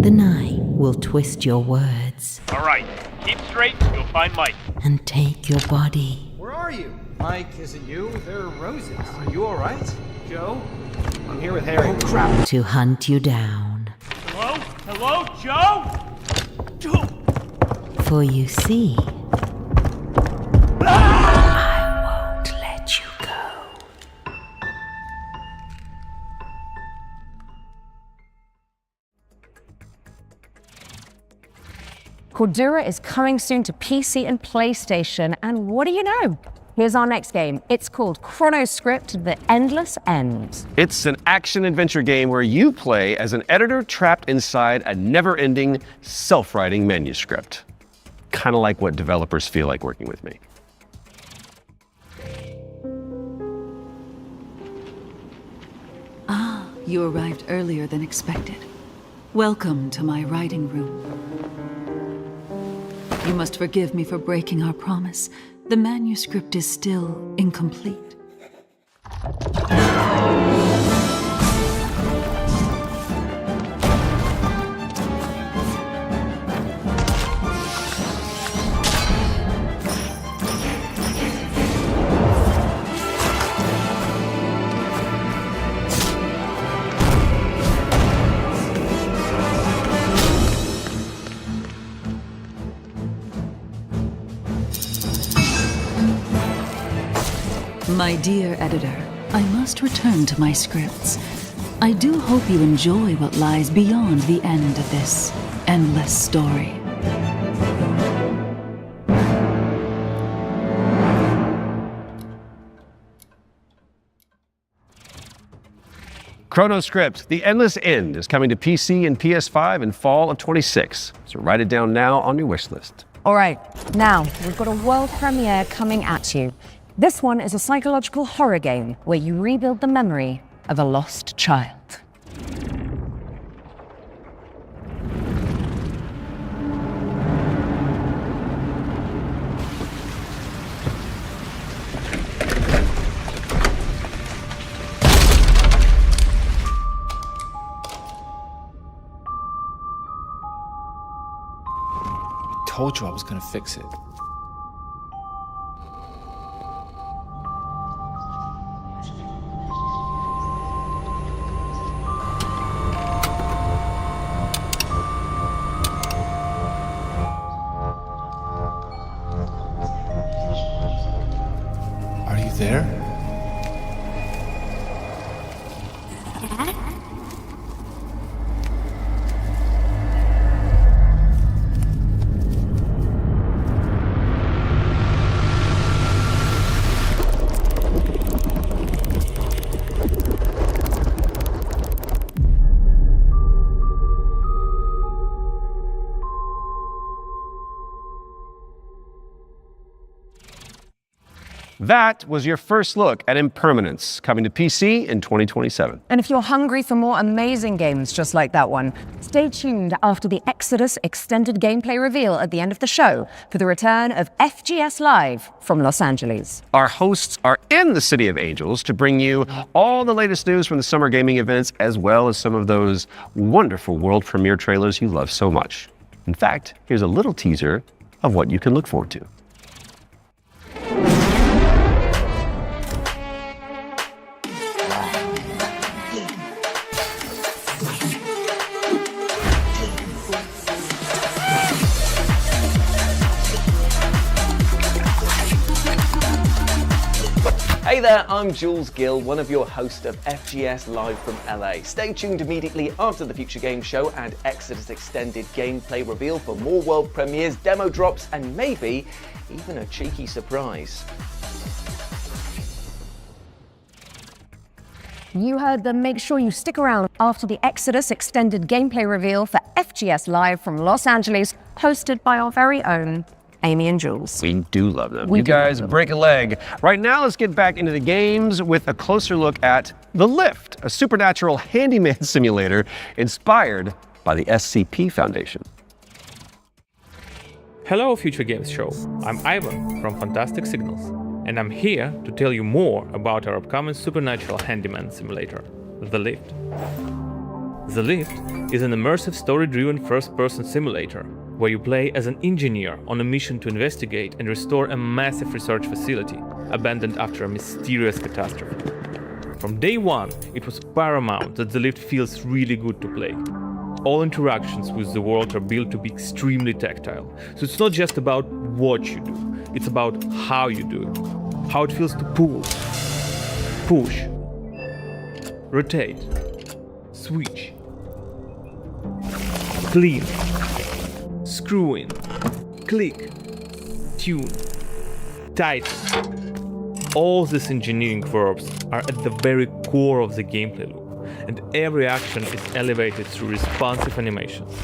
The night will twist your words All right. Keep straight. You'll find Mike. and take your body. Where are you? Mike, is it you? There are roses. Are you alright? Joe? I'm here with Harry. Oh, crap. To hunt you down. Hello? Hello, Joe? Joe? For you see, I won't let you go. Cordura is coming soon to PC and PlayStation, and what do you know? Here's our next game. It's called Chronoscript: The Endless End. It's an action-adventure game where you play as an editor trapped inside a never-ending, self-writing manuscript. Kind of like what developers feel like working with me. Ah, you arrived earlier than expected. Welcome to my writing room. You must forgive me for breaking our promise. The manuscript is still incomplete. My dear editor, I must return to my scripts. I do hope you enjoy what lies beyond the end of this endless story. Chronoscript: The Endless End is coming to PC and PS5 in fall of 26. So write it down now on your wish list. All right, now we've got a world premiere coming at you. This one is a psychological horror game where you rebuild the memory of a lost child. Told you I was gonna fix it. Are you there? That was your first look at Impermanence, coming to PC in 2027. And if you're hungry for more amazing games just like that one, stay tuned after the Exodus extended gameplay reveal at the end of the show for the return of FGS Live from Los Angeles. Our hosts are in the City of Angels to bring you all the latest news from the summer gaming events, as well as some of those wonderful world premiere trailers you love so much. In fact, here's a little teaser of what you can look forward to. Hey there, I'm Jules Gill, one of your hosts of FGS Live from LA. Stay tuned immediately after the Future Games Show and Exodus Extended gameplay reveal for more world premieres, demo drops, and maybe even a cheeky surprise. You heard them. Make sure you stick around after the Exodus extended gameplay reveal for FGS Live from Los Angeles, hosted by our very own Amy and Jules. We do love them. You guys break a leg. Right now, let's get back into the games with a closer look at The Lift, a supernatural handyman simulator inspired by the SCP Foundation. Hello, Future Games Show. I'm Ivan from Fantastic Signals, and I'm here to tell you more about our upcoming supernatural handyman simulator, The Lift. The Lift is an immersive story-driven first-person simulator where you play as an engineer on a mission to investigate and restore a massive research facility abandoned after a mysterious catastrophe. From day one, it was paramount that the lift feels really good to play. All interactions with the world are built to be extremely tactile, so it's not just about what you do, it's about how you do it, how it feels to pull, push, rotate, switch, clean, screw in, click, tune, tighten. All these engineering verbs are at the very core of the gameplay loop, and every action is elevated through responsive animations,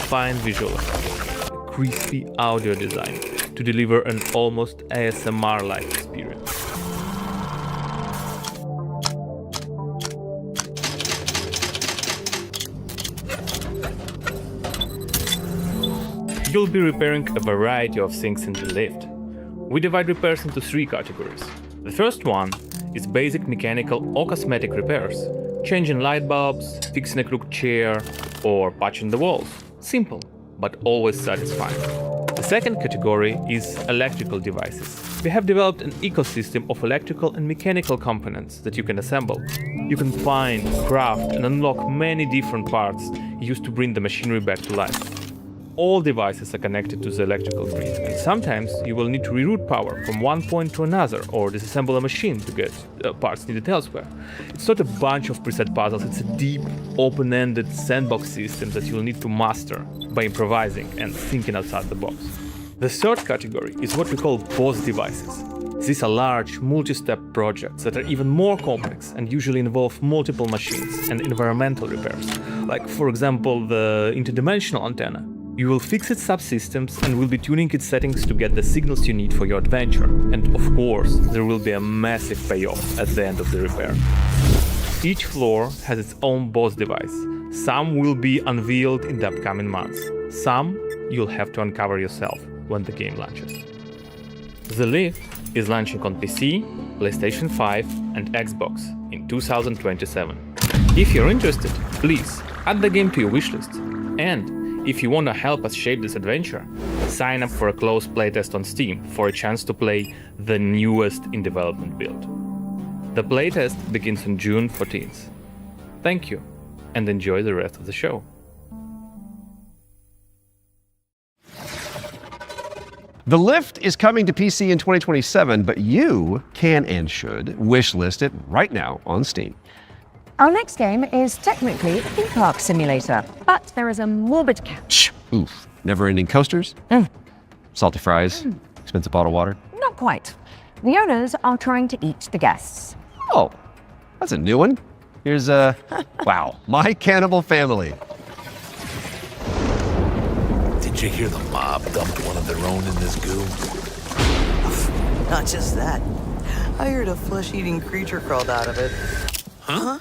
fine visual effects, crispy audio design to deliver an almost ASMR-like experience. You'll be repairing a variety of things in the lift. We divide repairs into 3 categories. The first one is basic mechanical or cosmetic repairs, changing light bulbs, fixing a crooked chair, or patching the walls. Simple, but always satisfying. The second category is electrical devices. We have developed an ecosystem of electrical and mechanical components that you can assemble. You can find, craft, and unlock many different parts used to bring the machinery back to life. All devices are connected to the electrical grid, and sometimes you will need to reroute power from one point to another or disassemble a machine to get parts needed elsewhere. It's not a bunch of preset puzzles, it's a deep, open-ended sandbox system that you'll need to master by improvising and thinking outside the box. The third category is what we call boss devices. These are large, multi-step projects that are even more complex and usually involve multiple machines and environmental repairs, like, for example, the interdimensional antenna. You will fix its subsystems and will be tuning its settings to get the signals you need for your adventure. And of course, there will be a massive payoff at the end of the repair. Each floor has its own boss device. Some will be unveiled in the upcoming months. Some you'll have to uncover yourself when the game launches. The Lift is launching on PC, PlayStation 5 and Xbox in 2027. If you're interested, please add the game to your wishlist. And if you want to help us shape this adventure, sign up for a closed playtest on Steam for a chance to play the newest in development build. The playtest begins on June 14th. Thank you, and enjoy the rest of the show. The Lift is coming to PC in 2027, but you can and should wishlist it right now on Steam. Our next game is technically a theme park simulator, but there is a morbid catch. Oof. Never-ending coasters? Salty fries? Expensive bottled water? Not quite. The owners are trying to eat the guests. Oh, that's a new one. Here's wow, My Cannibal Family. Did you hear the mob dumped one of their own in this goo? Not just that. I heard a flesh-eating creature crawled out of it. Huh?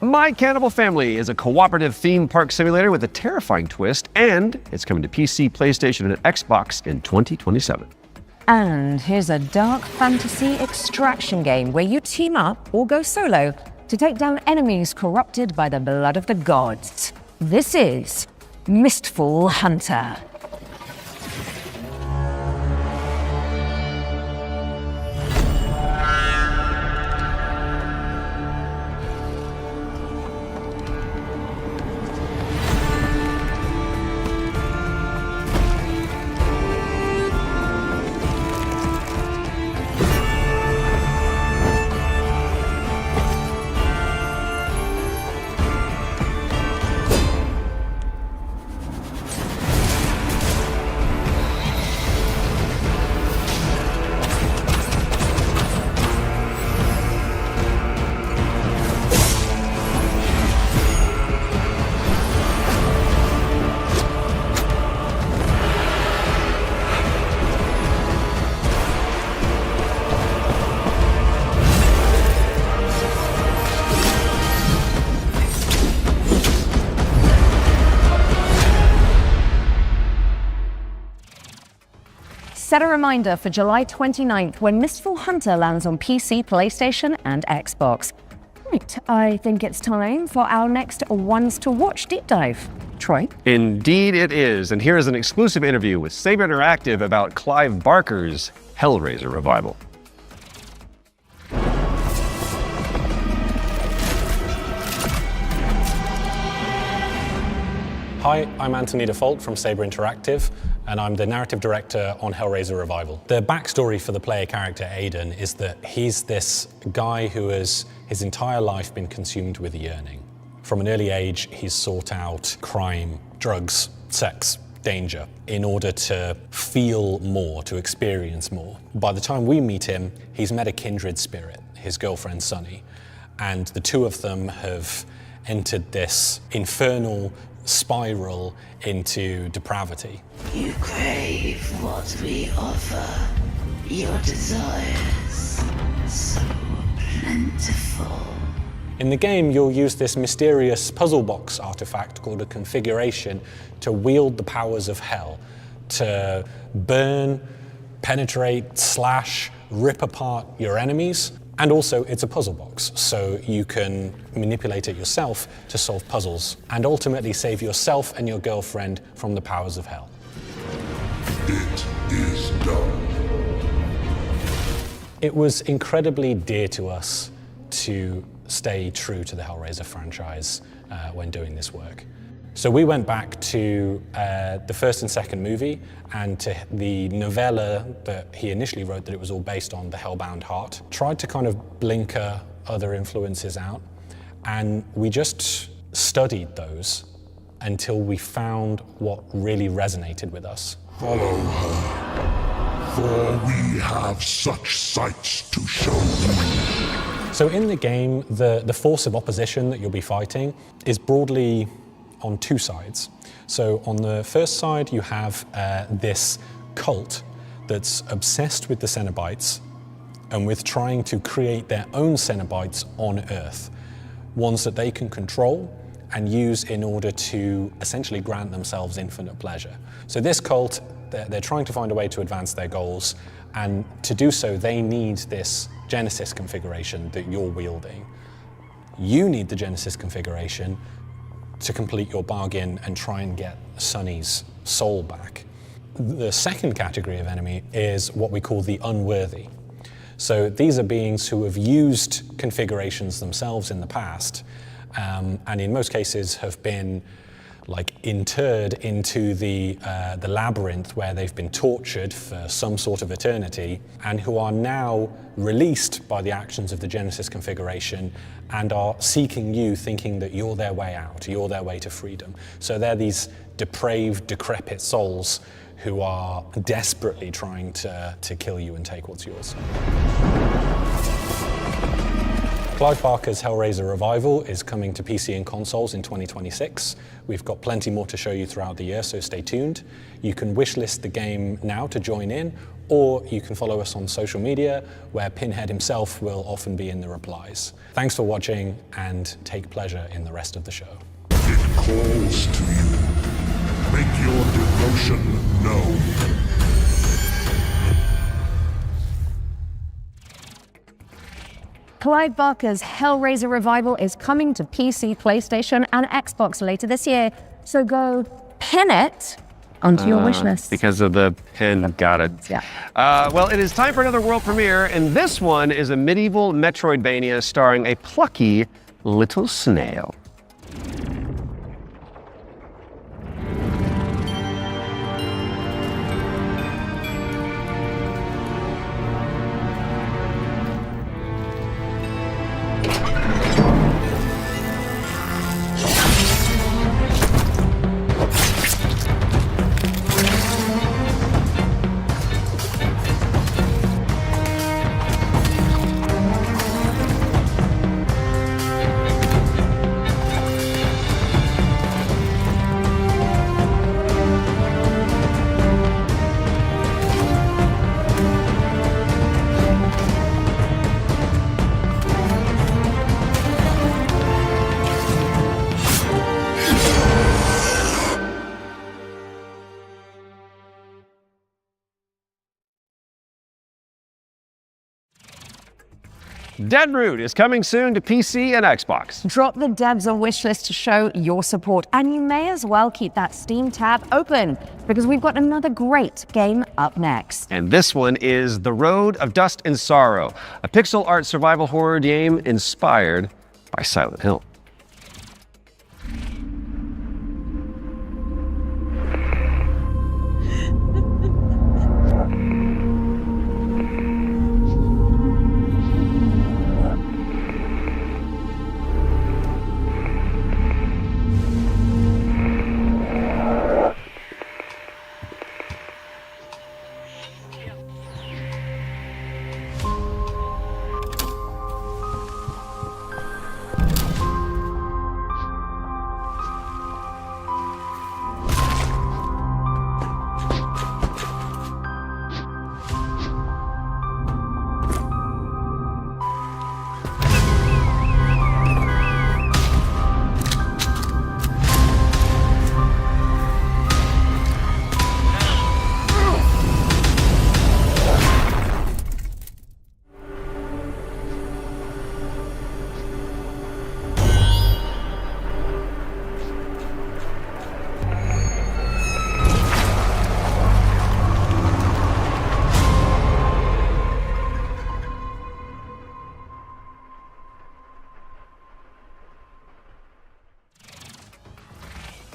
My Cannibal Family is a cooperative theme park simulator with a terrifying twist, and it's coming to PC, PlayStation, and Xbox in 2027. And here's a dark fantasy extraction game where you team up or go solo to take down enemies corrupted by the blood of the gods. This is Mistfall Hunter. Set a reminder for July 29th when Mistfall Hunter lands on PC, PlayStation, and Xbox. Right, I think it's time for our next Ones to Watch deep dive. Troy? Indeed it is, and here is an exclusive interview with Saber Interactive about Clive Barker's Hellraiser revival. Hi, I'm Anthony Default from Saber Interactive, and I'm the narrative director on Hellraiser Revival. The backstory for the player character Aiden is that he's this guy who has his entire life been consumed with yearning. From an early age, he's sought out crime, drugs, sex, danger in order to feel more, to experience more. By the time we meet him, he's met a kindred spirit, his girlfriend Sunny, and the two of them have entered this infernal spiral into depravity. You crave what we offer, your desires so plentiful. In the game, you'll use this mysterious puzzle box artifact called a configuration to wield the powers of hell, to burn, penetrate, slash, rip apart your enemies. And also, it's a puzzle box, so you can manipulate it yourself to solve puzzles and ultimately save yourself and your girlfriend from the powers of hell. It is done. It was incredibly dear to us to stay true to the Hellraiser franchise when doing this work. So we went back to the first and second movie and to the novella that he initially wrote that it was all based on, The Hellbound Heart. Tried to kind of blinker other influences out, and we just studied those until we found what really resonated with us. Follow her, for we have such sights to show you. So in the game, the force of opposition that you'll be fighting is broadly on two sides. So on the first side, you have this cult that's obsessed with the Cenobites and with trying to create their own Cenobites on Earth, ones that they can control and use in order to essentially grant themselves infinite pleasure. So this cult, they're trying to find a way to advance their goals, and to do so they need this Genesis configuration that you're wielding. You need the Genesis configuration to complete your bargain and try and get Sonny's soul back. The second category of enemy is what we call the unworthy. So these are beings who have used configurations themselves in the past, and in most cases have been interred into the labyrinth where they've been tortured for some sort of eternity, and who are now released by the actions of the Genesis configuration and are seeking you, thinking that you're their way out, you're their way to freedom. So they're these depraved, decrepit souls who are desperately trying to kill you and take what's yours. Clive Barker's Hellraiser Revival is coming to PC and consoles in 2026. We've got plenty more to show you throughout the year, so stay tuned. You can wishlist the game now to join in, or you can follow us on social media, where Pinhead himself will often be in the replies. Thanks for watching, and take pleasure in the rest of the show. It calls to you. Make your devotion known. Clive Barker's Hellraiser Revival is coming to PC, PlayStation, and Xbox later this year. So go pin it onto your wish list. Because of the pin, got it. Yeah. Well, it is time for another world premiere, and this one is a medieval Metroidvania starring a plucky little snail. Dead Root is coming soon to PC and Xbox. Drop the devs a wish list to show your support, and you may as well keep that Steam tab open, because we've got another great game up next. And this one is The Road of Dust and Sorrow, a pixel art survival horror game inspired by Silent Hill.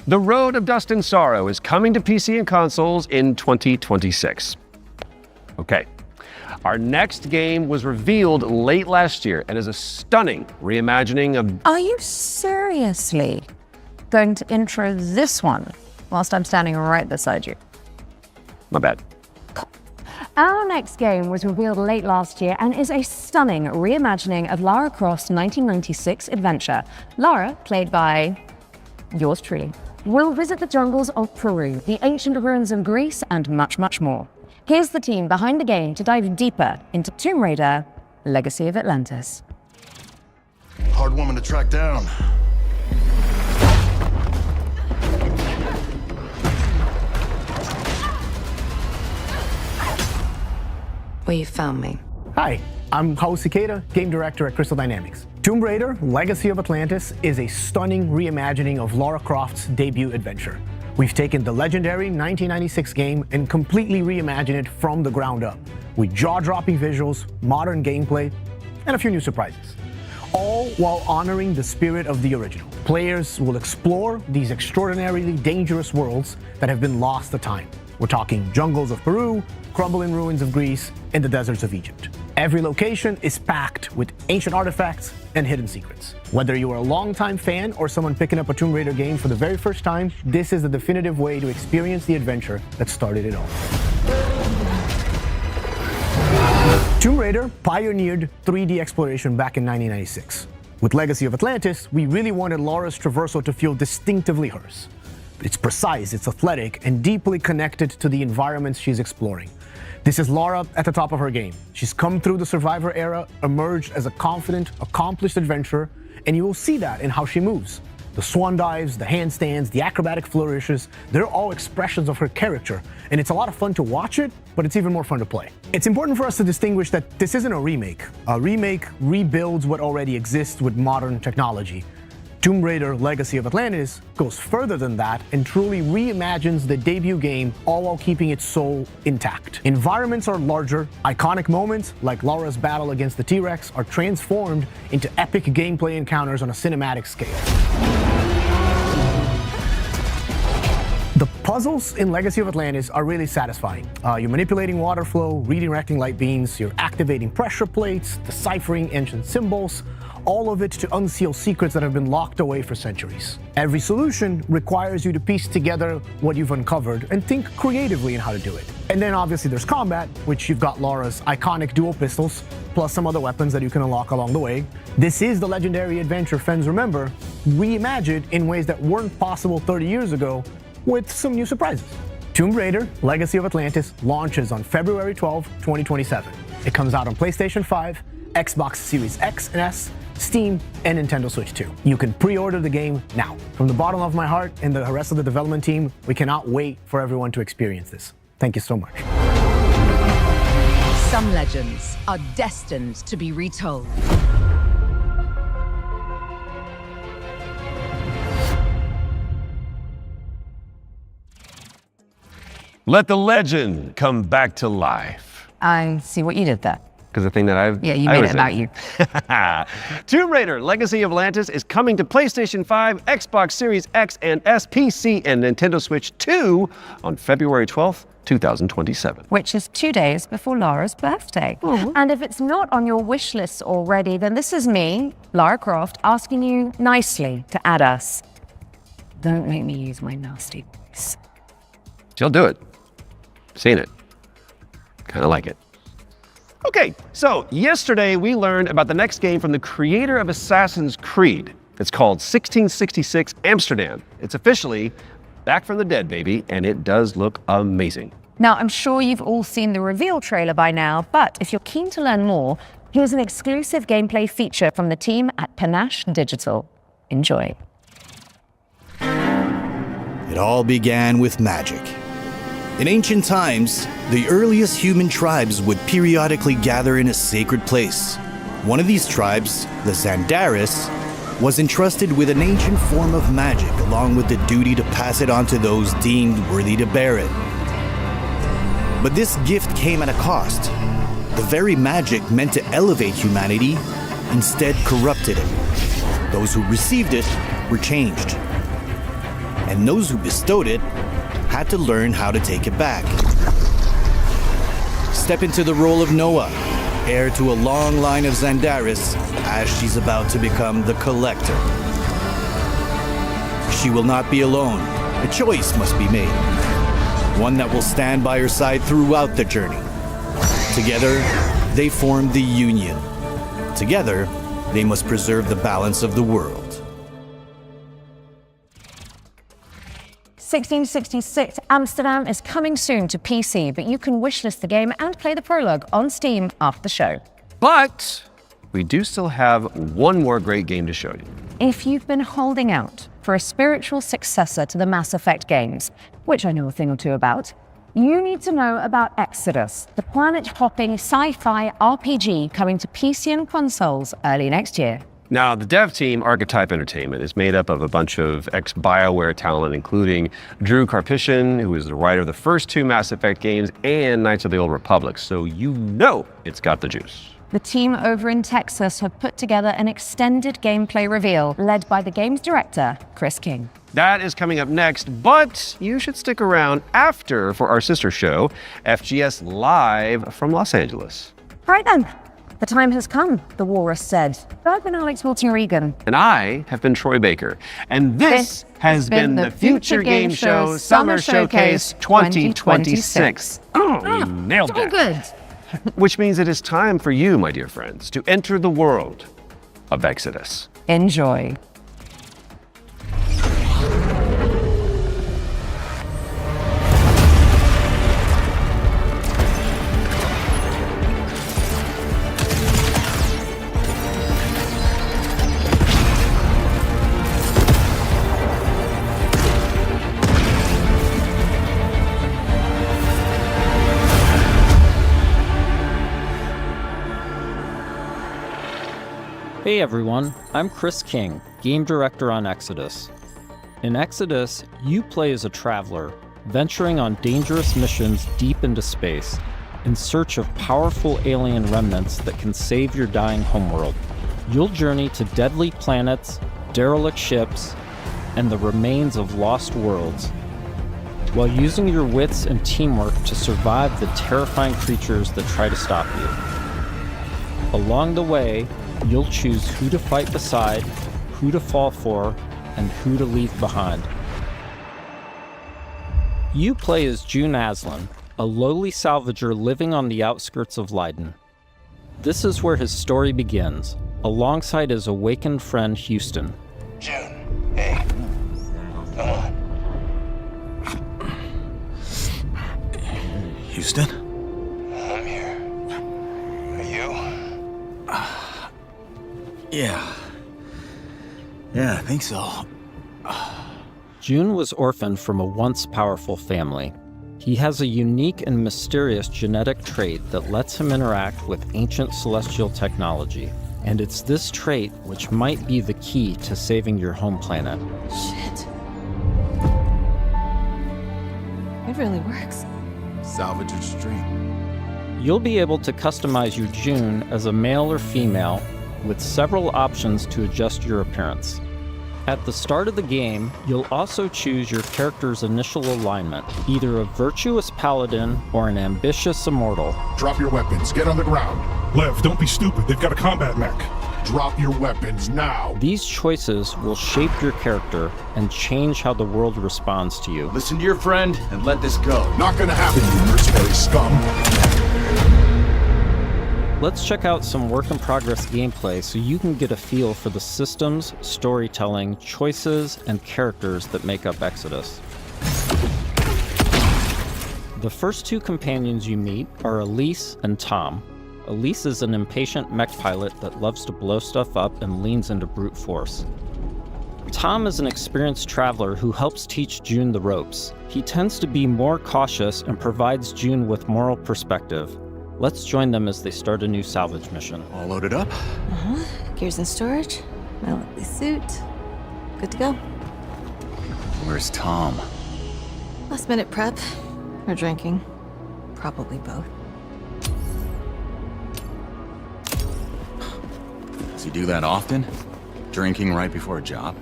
The Road of Dust and Sorrow is coming to PC and consoles in 2026. Okay, our next game was revealed late last year and is a stunning reimagining of... Are you seriously going to intro this one whilst I'm standing right beside you? My bad. Our next game was revealed late last year and is a stunning reimagining of Lara Croft's 1996 adventure. Lara, played by yours truly. We'll visit the jungles of Peru, the ancient ruins of Greece, and much, much more. Here's the team behind the game to dive deeper into Tomb Raider, Legacy of Atlantis. Hard woman to track down. Well, you found me. Hi, I'm Hao Cicada, game director at Crystal Dynamics. Tomb Raider, Legacy of Atlantis is a stunning reimagining of Lara Croft's debut adventure. We've taken the legendary 1996 game and completely reimagined it from the ground up, with jaw-dropping visuals, modern gameplay, and a few new surprises. All while honoring the spirit of the original. Players will explore these extraordinarily dangerous worlds that have been lost to time. We're talking jungles of Peru, crumbling ruins of Greece, and the deserts of Egypt. Every location is packed with ancient artifacts and hidden secrets. Whether you are a longtime fan or someone picking up a Tomb Raider game for the very first time, this is the definitive way to experience the adventure that started it all. Tomb Raider pioneered 3D exploration back in 1996. With Legacy of Atlantis, we really wanted Lara's traversal to feel distinctively hers. It's precise, it's athletic, and deeply connected to the environments she's exploring. This is Lara at the top of her game. She's come through the Survivor era, emerged as a confident, accomplished adventurer, and you will see that in how she moves. The swan dives, the handstands, the acrobatic flourishes, they're all expressions of her character, and it's a lot of fun to watch it, but it's even more fun to play. It's important for us to distinguish that this isn't a remake. A remake rebuilds what already exists with modern technology. Tomb Raider Legacy of Atlantis goes further than that and truly reimagines the debut game, all while keeping its soul intact. Environments are larger, iconic moments like Lara's battle against the T-Rex are transformed into epic gameplay encounters on a cinematic scale. The puzzles in Legacy of Atlantis are really satisfying. You're manipulating water flow, redirecting light beams, you're activating pressure plates, deciphering ancient symbols, all of it to unseal secrets that have been locked away for centuries. Every solution requires you to piece together what you've uncovered and think creatively in how to do it. And then obviously there's combat, which you've got Lara's iconic dual pistols, plus some other weapons that you can unlock along the way. This is the legendary adventure fans remember, reimagined in ways that weren't possible 30 years ago, with some new surprises. Tomb Raider Legacy of Atlantis launches on February 12, 2027. It comes out on PlayStation 5, Xbox Series X and S, Steam, and Nintendo Switch 2. You can pre-order the game now. From the bottom of my heart and the rest of the development team, we cannot wait for everyone to experience this. Thank you so much. Some legends are destined to be retold. Let the legend come back to life. I see what you did there. Because the thing that Yeah, you made it about you. Tomb Raider Legacy of Atlantis is coming to PlayStation 5, Xbox Series X and S, PC, and Nintendo Switch 2 on February 12th, 2027. Which is 2 days before Lara's birthday. And if it's not on your wish list already, then this is me, Lara Croft, asking you nicely to add us. Don't make me use my nasty voice. She'll do it. Seen it. Kind of like it. Okay, so yesterday we learned about the next game from the creator of Assassin's Creed. It's called 1666 Amsterdam. It's officially back from the dead, baby, and it does look amazing. Now, I'm sure you've all seen the reveal trailer by now, but if you're keen to learn more, here's an exclusive gameplay feature from the team at Panache Digital. Enjoy. It all began with magic. In ancient times, the earliest human tribes would periodically gather in a sacred place. One of these tribes, the Zandaris, was entrusted with an ancient form of magic along with the duty to pass it on to those deemed worthy to bear it. But this gift came at a cost. The very magic meant to elevate humanity instead corrupted it. Those who received it were changed. And those who bestowed it had to learn how to take it back. Step into the role of Noah, heir to a long line of Zandaris, as she's about to become the Collector. She will not be alone. A choice must be made. One that will stand by her side throughout the journey. Together, they form the Union. Together, they must preserve the balance of the world. 1666 Amsterdam is coming soon to PC, but you can wishlist the game and play the prologue on Steam after the show. But we do still have one more great game to show you. If you've been holding out for a spiritual successor to the Mass Effect games, which I know a thing or two about, you need to know about Exodus, the planet-hopping sci-fi RPG coming to PC and consoles early next year. Now, the dev team, Archetype Entertainment, is made up of a bunch of ex-BioWare talent, including Drew Karpyshyn, who is the writer of the first 2 Mass Effect games, and Knights of the Old Republic, so you know it's got the juice. The team over in Texas have put together an extended gameplay reveal led by the game's director, Chris King. That is coming up next, but you should stick around after for our sister show, FGS Live from Los Angeles. Right then. The time has come, the walrus said. I've been Alex Wilton-Regan. And I have been Troy Baker. And this has been the Future Game Show Summer Showcase 2026. Oh, you nailed so that. Good. Which means it is time for you, my dear friends, to enter the world of Exodus. Enjoy. Hey everyone, I'm Chris King, Game Director on Exodus. In Exodus, you play as a traveler, venturing on dangerous missions deep into space, in search of powerful alien remnants that can save your dying homeworld. You'll journey to deadly planets, derelict ships, and the remains of lost worlds, while using your wits and teamwork to survive the terrifying creatures that try to stop you. Along the way, you'll choose who to fight beside, who to fall for, and who to leave behind. You play as June Aslan, a lowly salvager living on the outskirts of Leiden. This is where his story begins, alongside his awakened friend Houston. June, hey, come on. Houston? I'm here. Are you? Yeah, I think so. June was orphaned from a once powerful family. He has a unique and mysterious genetic trait that lets him interact with ancient celestial technology. And it's this trait which might be the key to saving your home planet. Shit. It really works. Salvager's dream. You'll be able to customize your June as a male or female, with several options to adjust your appearance. At the start of the game, you'll also choose your character's initial alignment, either a virtuous paladin or an ambitious immortal. Drop your weapons. Get on the ground. Lev, don't be stupid. They've got a combat mech. Drop your weapons now. These choices will shape your character and change how the world responds to you. Listen to your friend and let this go. Not gonna happen, you mercenary scum. Let's check out some work-in-progress gameplay so you can get a feel for the systems, storytelling, choices, and characters that make up Exodus. The first 2 companions you meet are Elise and Tom. Elise is an impatient mech pilot that loves to blow stuff up and leans into brute force. Tom is an experienced traveler who helps teach June the ropes. He tends to be more cautious and provides June with moral perspective. Let's join them as they start a new salvage mission. All loaded up? Gears in storage, my lovely suit. Good to go. Where's Tom? Last minute prep, or drinking. Probably both. Does he do that often? Drinking right before a job?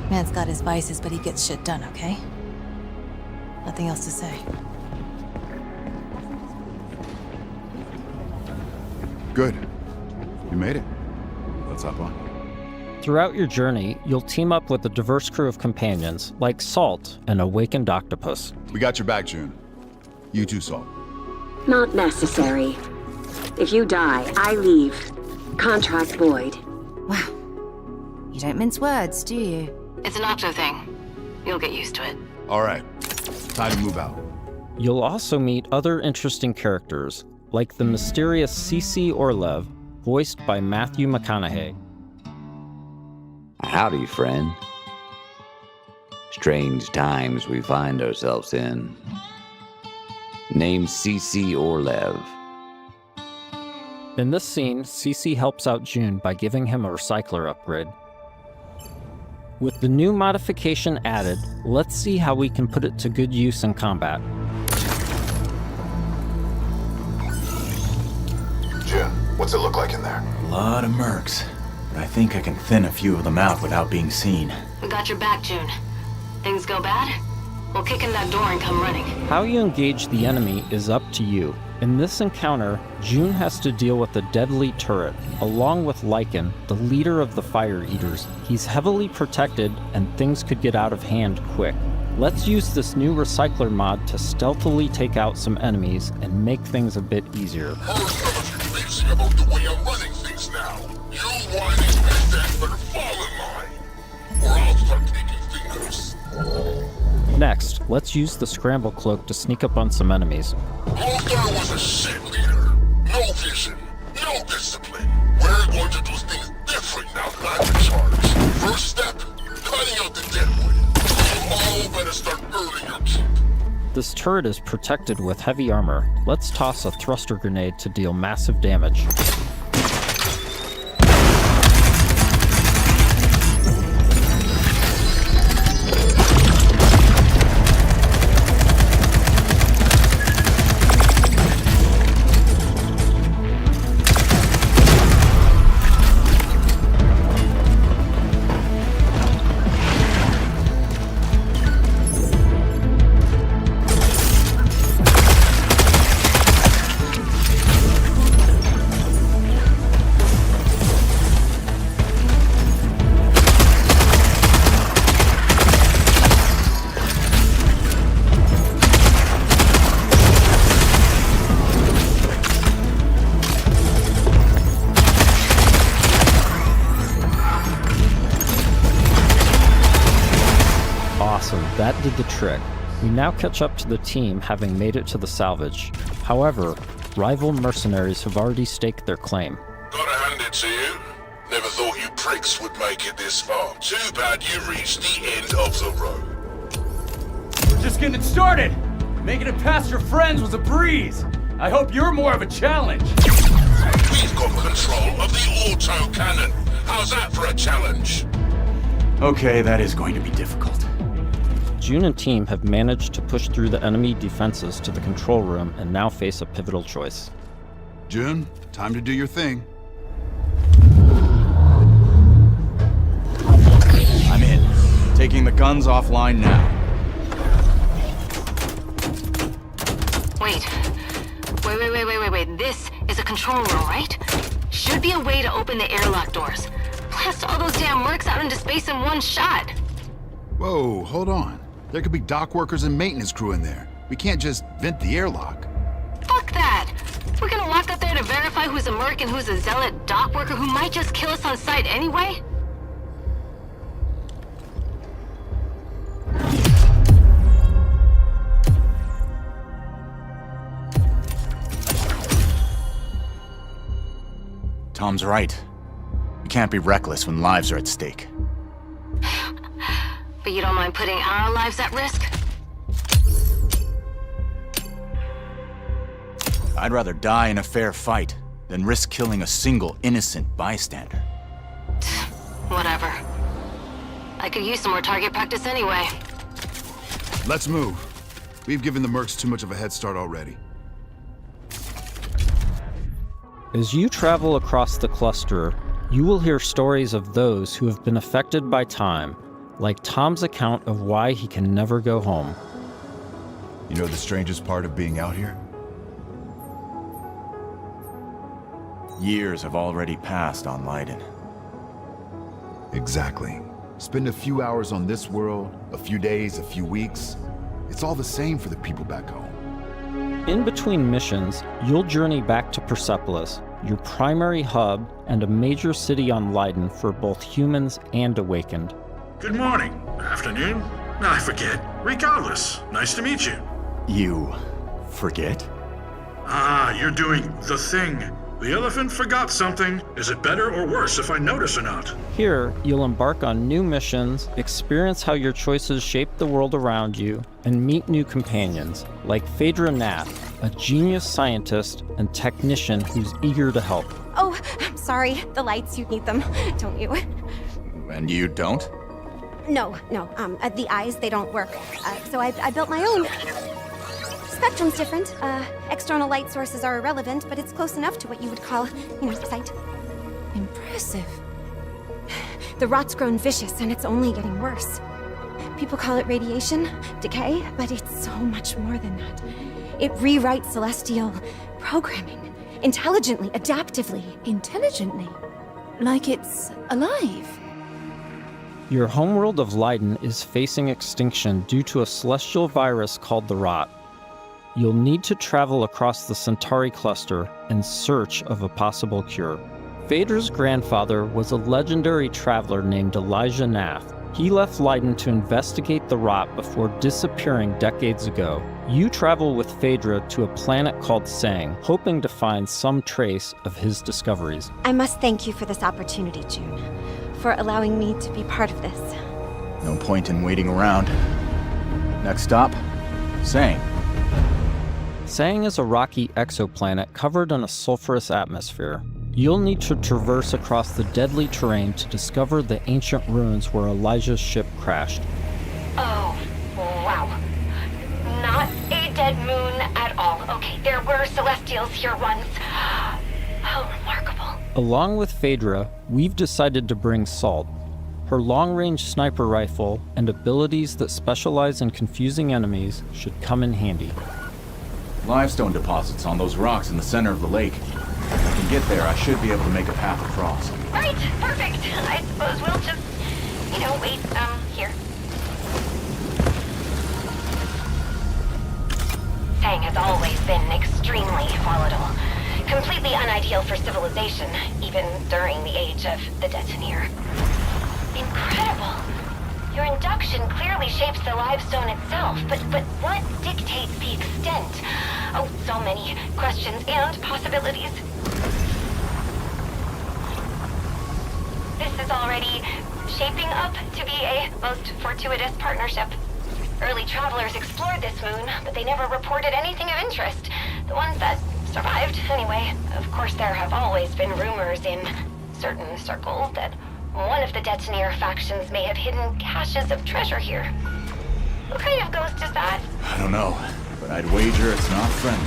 Man's got his vices, but he gets shit done, okay? Nothing else to say. Good. You made it. Let's hop on. Throughout your journey, you'll team up with a diverse crew of companions, like Salt, an awakened octopus. We got your back, June. You too, Salt. Not necessary. If you die, I leave. Contract void. Wow. You don't mince words, do you? It's an octo thing. You'll get used to it. All right. Time to move out. You'll also meet other interesting characters, like the mysterious C.C. Orlev, voiced by Matthew McConaughey. Howdy, friend. Strange times we find ourselves in. Named C.C. Orlev. In this scene, C.C. helps out June by giving him a recycler upgrade. With the new modification added, let's see how we can put it to good use in combat. Jim, what's it look like in there? A lot of mercs. But I think I can thin a few of them out without being seen. We got your back, June. Things go bad? We'll kick in that door and come running. How you engage the enemy is up to you. In this encounter, June has to deal with a deadly turret, along with Lycan, the leader of the Fire Eaters. He's heavily protected, and things could get out of hand quick. Let's use this new recycler mod to stealthily take out some enemies and make things a bit easier. About the way I'm running things now. You whining peasants better fall in line, or I'll start taking fingers. Next, let's use the scramble cloak to sneak up on some enemies. Lothar was a shit leader. No vision, no discipline. We're going to do things different now that I'm in charge. First step, cutting out the deadwood. You all better start earning your keep. This turret is protected with heavy armor. Let's toss a thruster grenade to deal massive damage. That did the trick. We now catch up to the team having made it to the salvage. However, rival mercenaries have already staked their claim. Gotta hand it to you. Never thought you pricks would make it this far. Too bad you reached the end of the road. We're just getting started. Making it past your friends was a breeze. I hope you're more of a challenge. We've got control of the auto cannon. How's that for a challenge? Okay, that is going to be difficult. June and team have managed to push through the enemy defenses to the control room and now face a pivotal choice. June, time to do your thing. I'm in. Taking the guns offline now. Wait. This is a control room, right? Should be a way to open the airlock doors. Blast all those damn mercs out into space in one shot. Whoa, hold on. There could be dock workers and maintenance crew in there. We can't just vent the airlock. Fuck that! We're gonna walk up there to verify who's a merc and who's a zealot dock worker who might just kill us on sight anyway? Tom's right. We can't be reckless when lives are at stake. But you don't mind putting our lives at risk? I'd rather die in a fair fight than risk killing a single innocent bystander. Whatever. I could use some more target practice anyway. Let's move. We've given the mercs too much of a head start already. As you travel across the cluster, you will hear stories of those who have been affected by time, like Tom's account of why he can never go home. You know the strangest part of being out here? Years have already passed on Leiden. Exactly. Spend a few hours on this world, a few days, a few weeks. It's all the same for the people back home. In between missions, you'll journey back to Persepolis, your primary hub and a major city on Leiden for both humans and Awakened. Good morning, afternoon. I forget. Regardless, nice to meet you. You forget? Ah, you're doing the thing. The elephant forgot something. Is it better or worse if I notice or not? Here, you'll embark on new missions, experience how your choices shape the world around you, and meet new companions, like Phaedra Nath, a genius scientist and technician who's eager to help. Oh, I'm sorry. The lights, you need them, don't you? And you don't? No. The eyes, they don't work. So I built my own. Spectrum's different. External light sources are irrelevant, but it's close enough to what you would call, sight. Impressive. The rot's grown vicious, and it's only getting worse. People call it radiation, decay, but it's so much more than that. It rewrites celestial programming. Intelligently, adaptively. Intelligently? Like it's alive? Your homeworld of Leiden is facing extinction due to a celestial virus called the Rot. You'll need to travel across the Centauri cluster in search of a possible cure. Phaedra's grandfather was a legendary traveler named Elijah Nath. He left Leiden to investigate the Rot before disappearing decades ago. You travel with Phaedra to a planet called Sang, hoping to find some trace of his discoveries. I must thank you for this opportunity, June, for allowing me to be part of this. No point in waiting around. Next stop, Sang. Sang is a rocky exoplanet covered in a sulfurous atmosphere. You'll need to traverse across the deadly terrain to discover the ancient ruins where Elijah's ship crashed. Oh, wow. Not a dead moon at all. Okay, there were celestials here once. How remarkable. Along with Phaedra, we've decided to bring Salt. Her long-range sniper rifle and abilities that specialize in confusing enemies should come in handy. Limestone deposits on those rocks in the center of the lake. If I can get there, I should be able to make a path across. Right, perfect. I suppose we'll just, wait, here. Sang has always been extremely volatile. Completely unideal for civilization, even during the age of the Detoneer. Incredible. Your induction clearly shapes the limestone itself, but what dictates the extent? Oh, so many questions and possibilities. This is already shaping up to be a most fortuitous partnership. Early travelers explored this moon, but they never reported anything of interest. The ones that survived, anyway. Of course, there have always been rumors in certain circles that one of the Detoneer factions may have hidden caches of treasure here. What kind of ghost is that? I don't know, but I'd wager it's not friendly.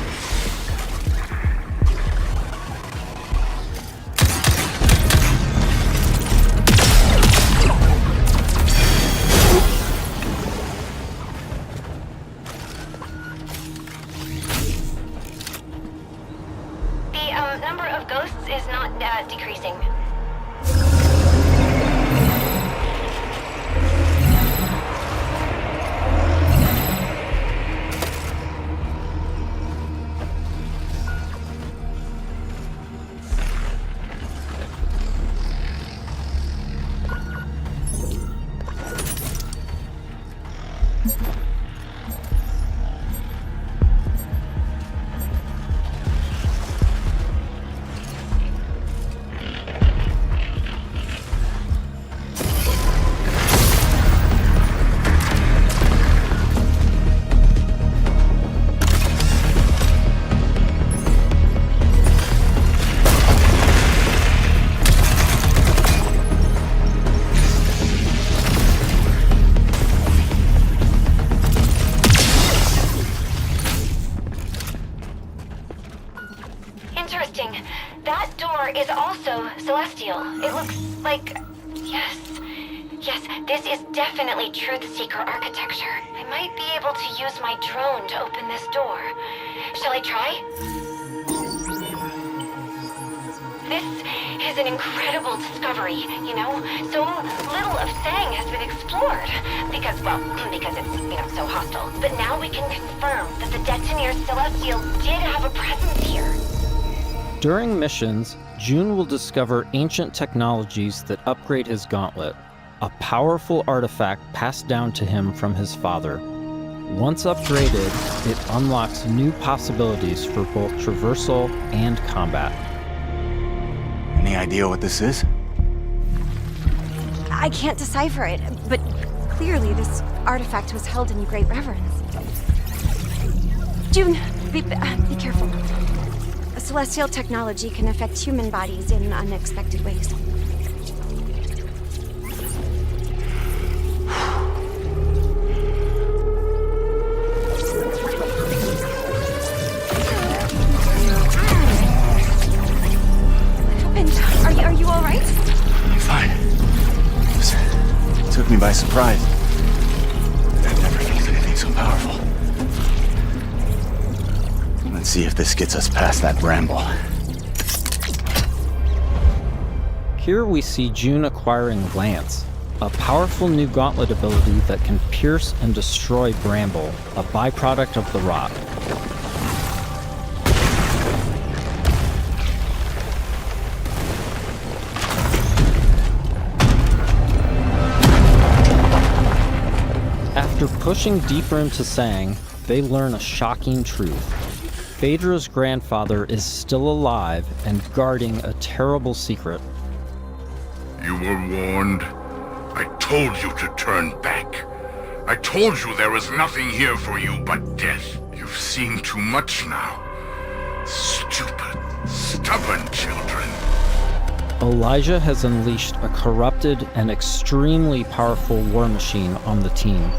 The number of ghosts is not decreasing. Interesting. That door is also celestial. It looks like... Yes, this is definitely Truth Seeker architecture. I might be able to use my drone to open this door. Shall I try? This is an incredible discovery, So little of Sang has been explored. Because it's, so hostile. But now we can confirm that the Detoneer Celestial did have a presence here. During missions, June will discover ancient technologies that upgrade his gauntlet. a powerful artifact passed down to him from his father. Once upgraded, it unlocks new possibilities for both traversal and combat. Any idea what this is? I can't decipher it, but clearly this artifact was held in great reverence. June, be careful. Celestial technology can affect human bodies in unexpected ways. Are you all right? Fine. It took me by surprise. I've never felt anything so powerful. Let's see if this gets us past that bramble. Here we see June acquiring Lance, a powerful new gauntlet ability that can pierce and destroy bramble, a byproduct of the rot. After pushing deeper into Sang, they learn a shocking truth. Phaedra's grandfather is still alive and guarding a terrible secret. You were warned. I told you to turn back. I told you there was nothing here for you but death. You've seen too much now. Stupid, stubborn children. Elijah has unleashed a corrupted and extremely powerful war machine on the team.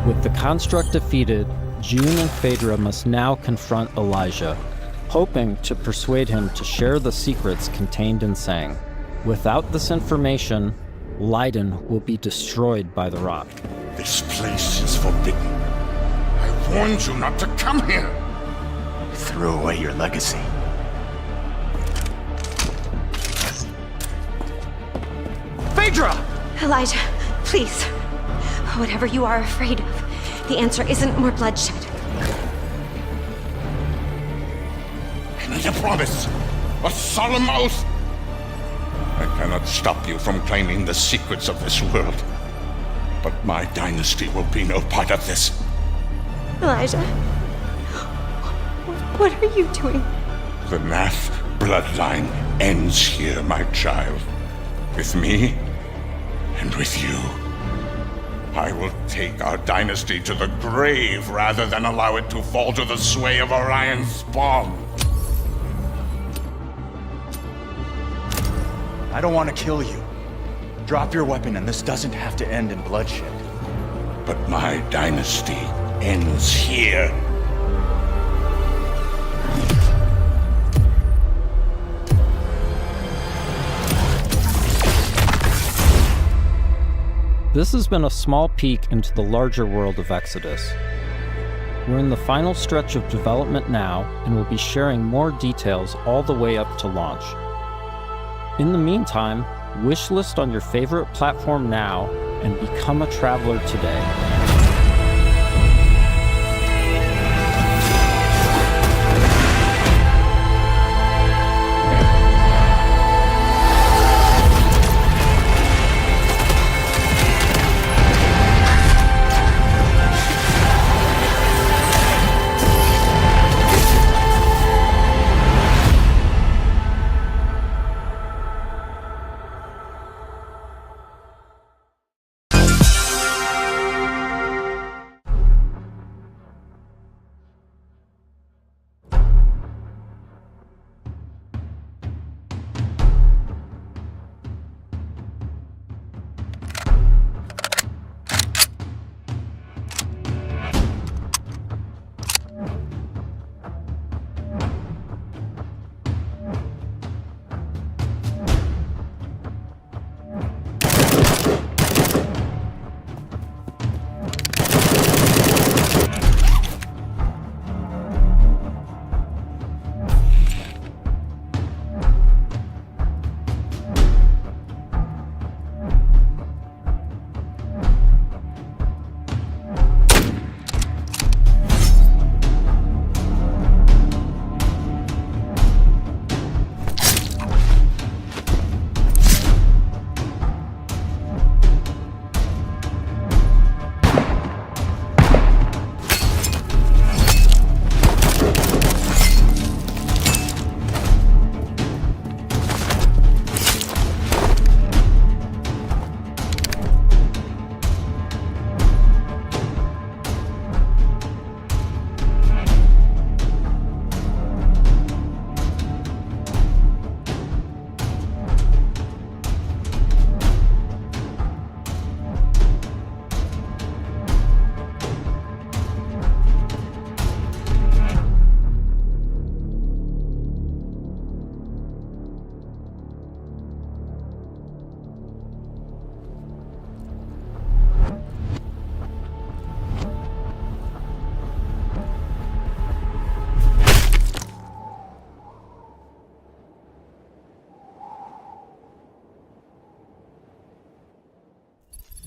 With the construct defeated, June and Phaedra must now confront Elijah, hoping to persuade him to share the secrets contained in Sang. Without this information, Leiden will be destroyed by the rot. This place is forbidden. I warned you not to come here. You threw away your legacy. Phaedra! Elijah, please. Whatever you are afraid of, the answer isn't more bloodshed. I need a promise. A solemn oath. I cannot stop you from claiming the secrets of this world. But my dynasty will be no part of this. Elijah, what are you doing? The Nath bloodline ends here, my child. With me and with you. I will take our dynasty to the grave rather than allow it to fall to the sway of Orion's spawn. I don't want to kill you. Drop your weapon and this doesn't have to end in bloodshed. But my dynasty ends here. This has been a small peek into the larger world of Exodus. We're in the final stretch of development now, and we'll be sharing more details all the way up to launch. In the meantime, wishlist on your favorite platform now and become a traveler today.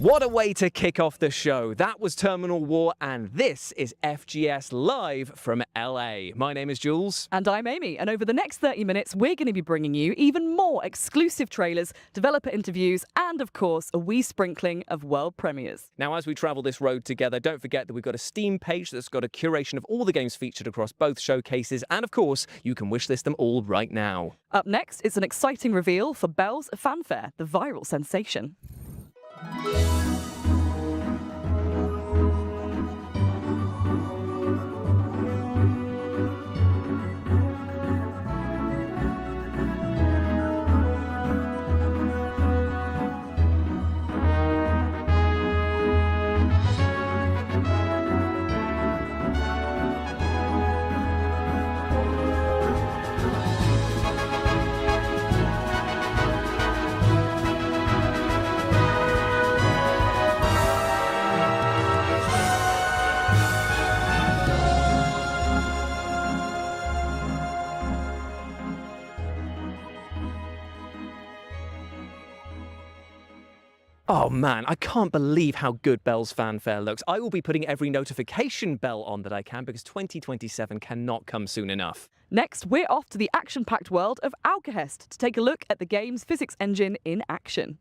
What a way to kick off the show. That was Terminal War, and this is FGS Live from LA. My name is Jules. And I'm Amy, and over the next 30 minutes, we're going to be bringing you even more exclusive trailers, developer interviews, and of course, a wee sprinkling of world premieres. Now, as we travel this road together, don't forget that we've got a Steam page that's got a curation of all the games featured across both showcases, and of course, you can wishlist them all right now. Up next, it's an exciting reveal for Belle's Fanfare, the viral sensation. Oh man, I can't believe how good Belle's Fanfare looks. I will be putting every notification bell on that I can because 2027 cannot come soon enough. Next, we're off to the action-packed world of Alcahest to take a look at the game's physics engine in action.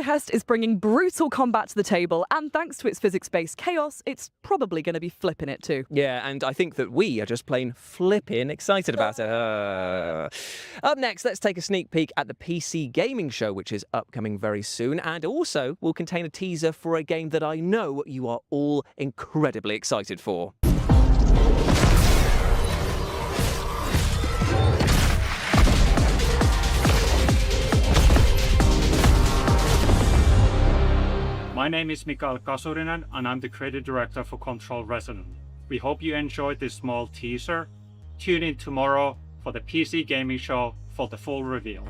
Hest is bringing brutal combat to the table, and thanks to its physics-based chaos, it's probably going to be flipping it too. Yeah, and I think that we are just plain flipping excited about it. Up next, let's take a sneak peek at the PC Gaming Show, which is upcoming very soon, and also will contain a teaser for a game that I know you are all incredibly excited for. My name is Mikael Kasurinen, and I'm the creative director for Control Resonant. We hope you enjoyed this small teaser. Tune in tomorrow for the PC Gaming Show for the full reveal.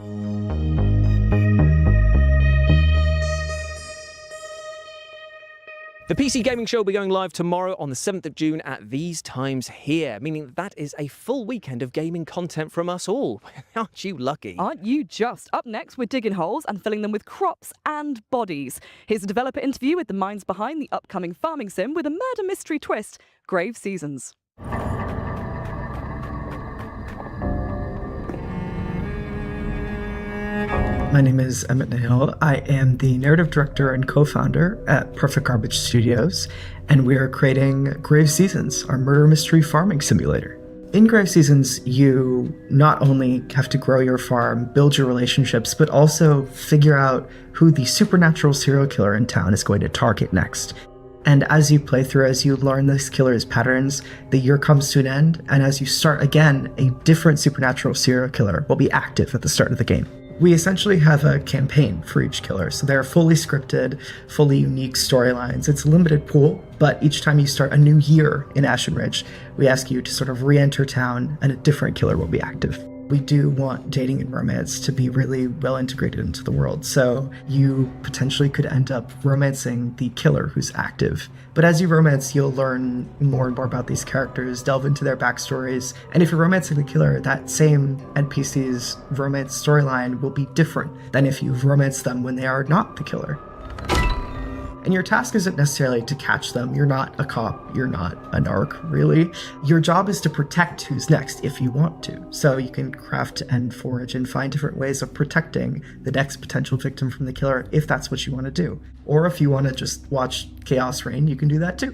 The PC Gaming Show will be going live tomorrow on the 7th of June at these times here, meaning that is a full weekend of gaming content from us all. Aren't you lucky? Aren't you just? Up next, we're digging holes and filling them with crops and bodies. Here's a developer interview with the minds behind the upcoming farming sim with a murder mystery twist, Grave Seasons. My name is Emmett Nahil. I am the narrative director and co-founder at Perfect Garbage Studios, and we are creating Grave Seasons, our murder mystery farming simulator. In Grave Seasons, you not only have to grow your farm, build your relationships, but also figure out who the supernatural serial killer in town is going to target next. And as you play through, as you learn this killer's patterns, the year comes to an end, and as you start again, a different supernatural serial killer will be active at the start of the game. We essentially have a campaign for each killer, so they're fully scripted, fully unique storylines. It's a limited pool, but each time you start a new year in Ashen Ridge, we ask you to sort of re-enter town and a different killer will be active. We do want dating and romance to be really well integrated into the world, so you potentially could end up romancing the killer who's active. But as you romance, you'll learn more and more about these characters, delve into their backstories, and if you're romancing the killer, that same NPC's romance storyline will be different than if you've romanced them when they are not the killer. And your task isn't necessarily to catch them. You're not a cop. You're not a narc, really. Your job is to protect who's next if you want to. So you can craft and forage and find different ways of protecting the next potential victim from the killer if that's what you want to do. Or if you want to just watch chaos reign, you can do that too.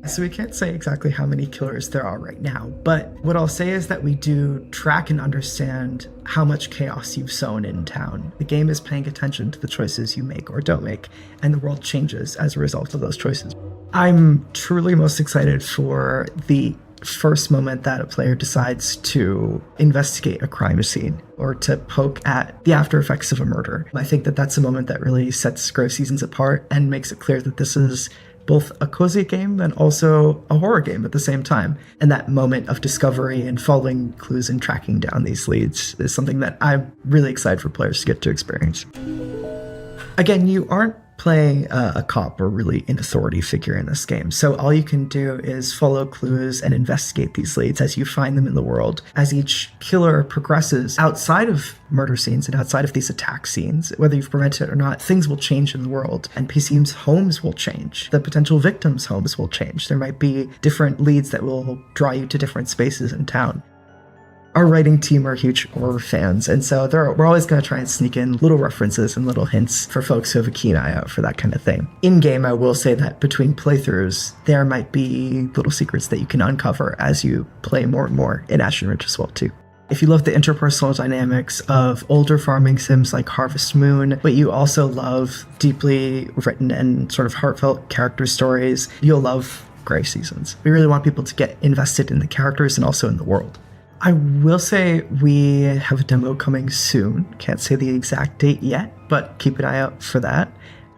So we can't say exactly how many killers there are right now, but what I'll say is that we do track and understand how much chaos you've sown in town. The game is paying attention to the choices you make or don't make, and the world changes as a result of those choices. I'm truly most excited for the first moment that a player decides to investigate a crime scene or to poke at the after effects of a murder. I think that that's a moment that really sets Grave Seasons apart and makes it clear that this is both a cozy game and also a horror game at the same time. And that moment of discovery and following clues and tracking down these leads is something that I'm really excited for players to get to experience. Again, you aren't playing a cop or really an authority figure in this game. So all you can do is follow clues and investigate these leads as you find them in the world. As each killer progresses outside of murder scenes and outside of these attack scenes, whether you've prevented it or not, things will change in the world. NPCs' homes will change. The potential victims' homes will change. There might be different leads that will draw you to different spaces in town. Our writing team are huge horror fans, and so we're always going to try and sneak in little references and little hints for folks who have a keen eye out for that kind of thing. In-game, I will say that between playthroughs, there might be little secrets that you can uncover as you play more and more in Ashen Ridge as well, too. If you love the interpersonal dynamics of older farming sims like Harvest Moon, but you also love deeply written and sort of heartfelt character stories, you'll love Grave Seasons. We really want people to get invested in the characters and also in the world. I will say we have a demo coming soon. Can't say the exact date yet, but keep an eye out for that.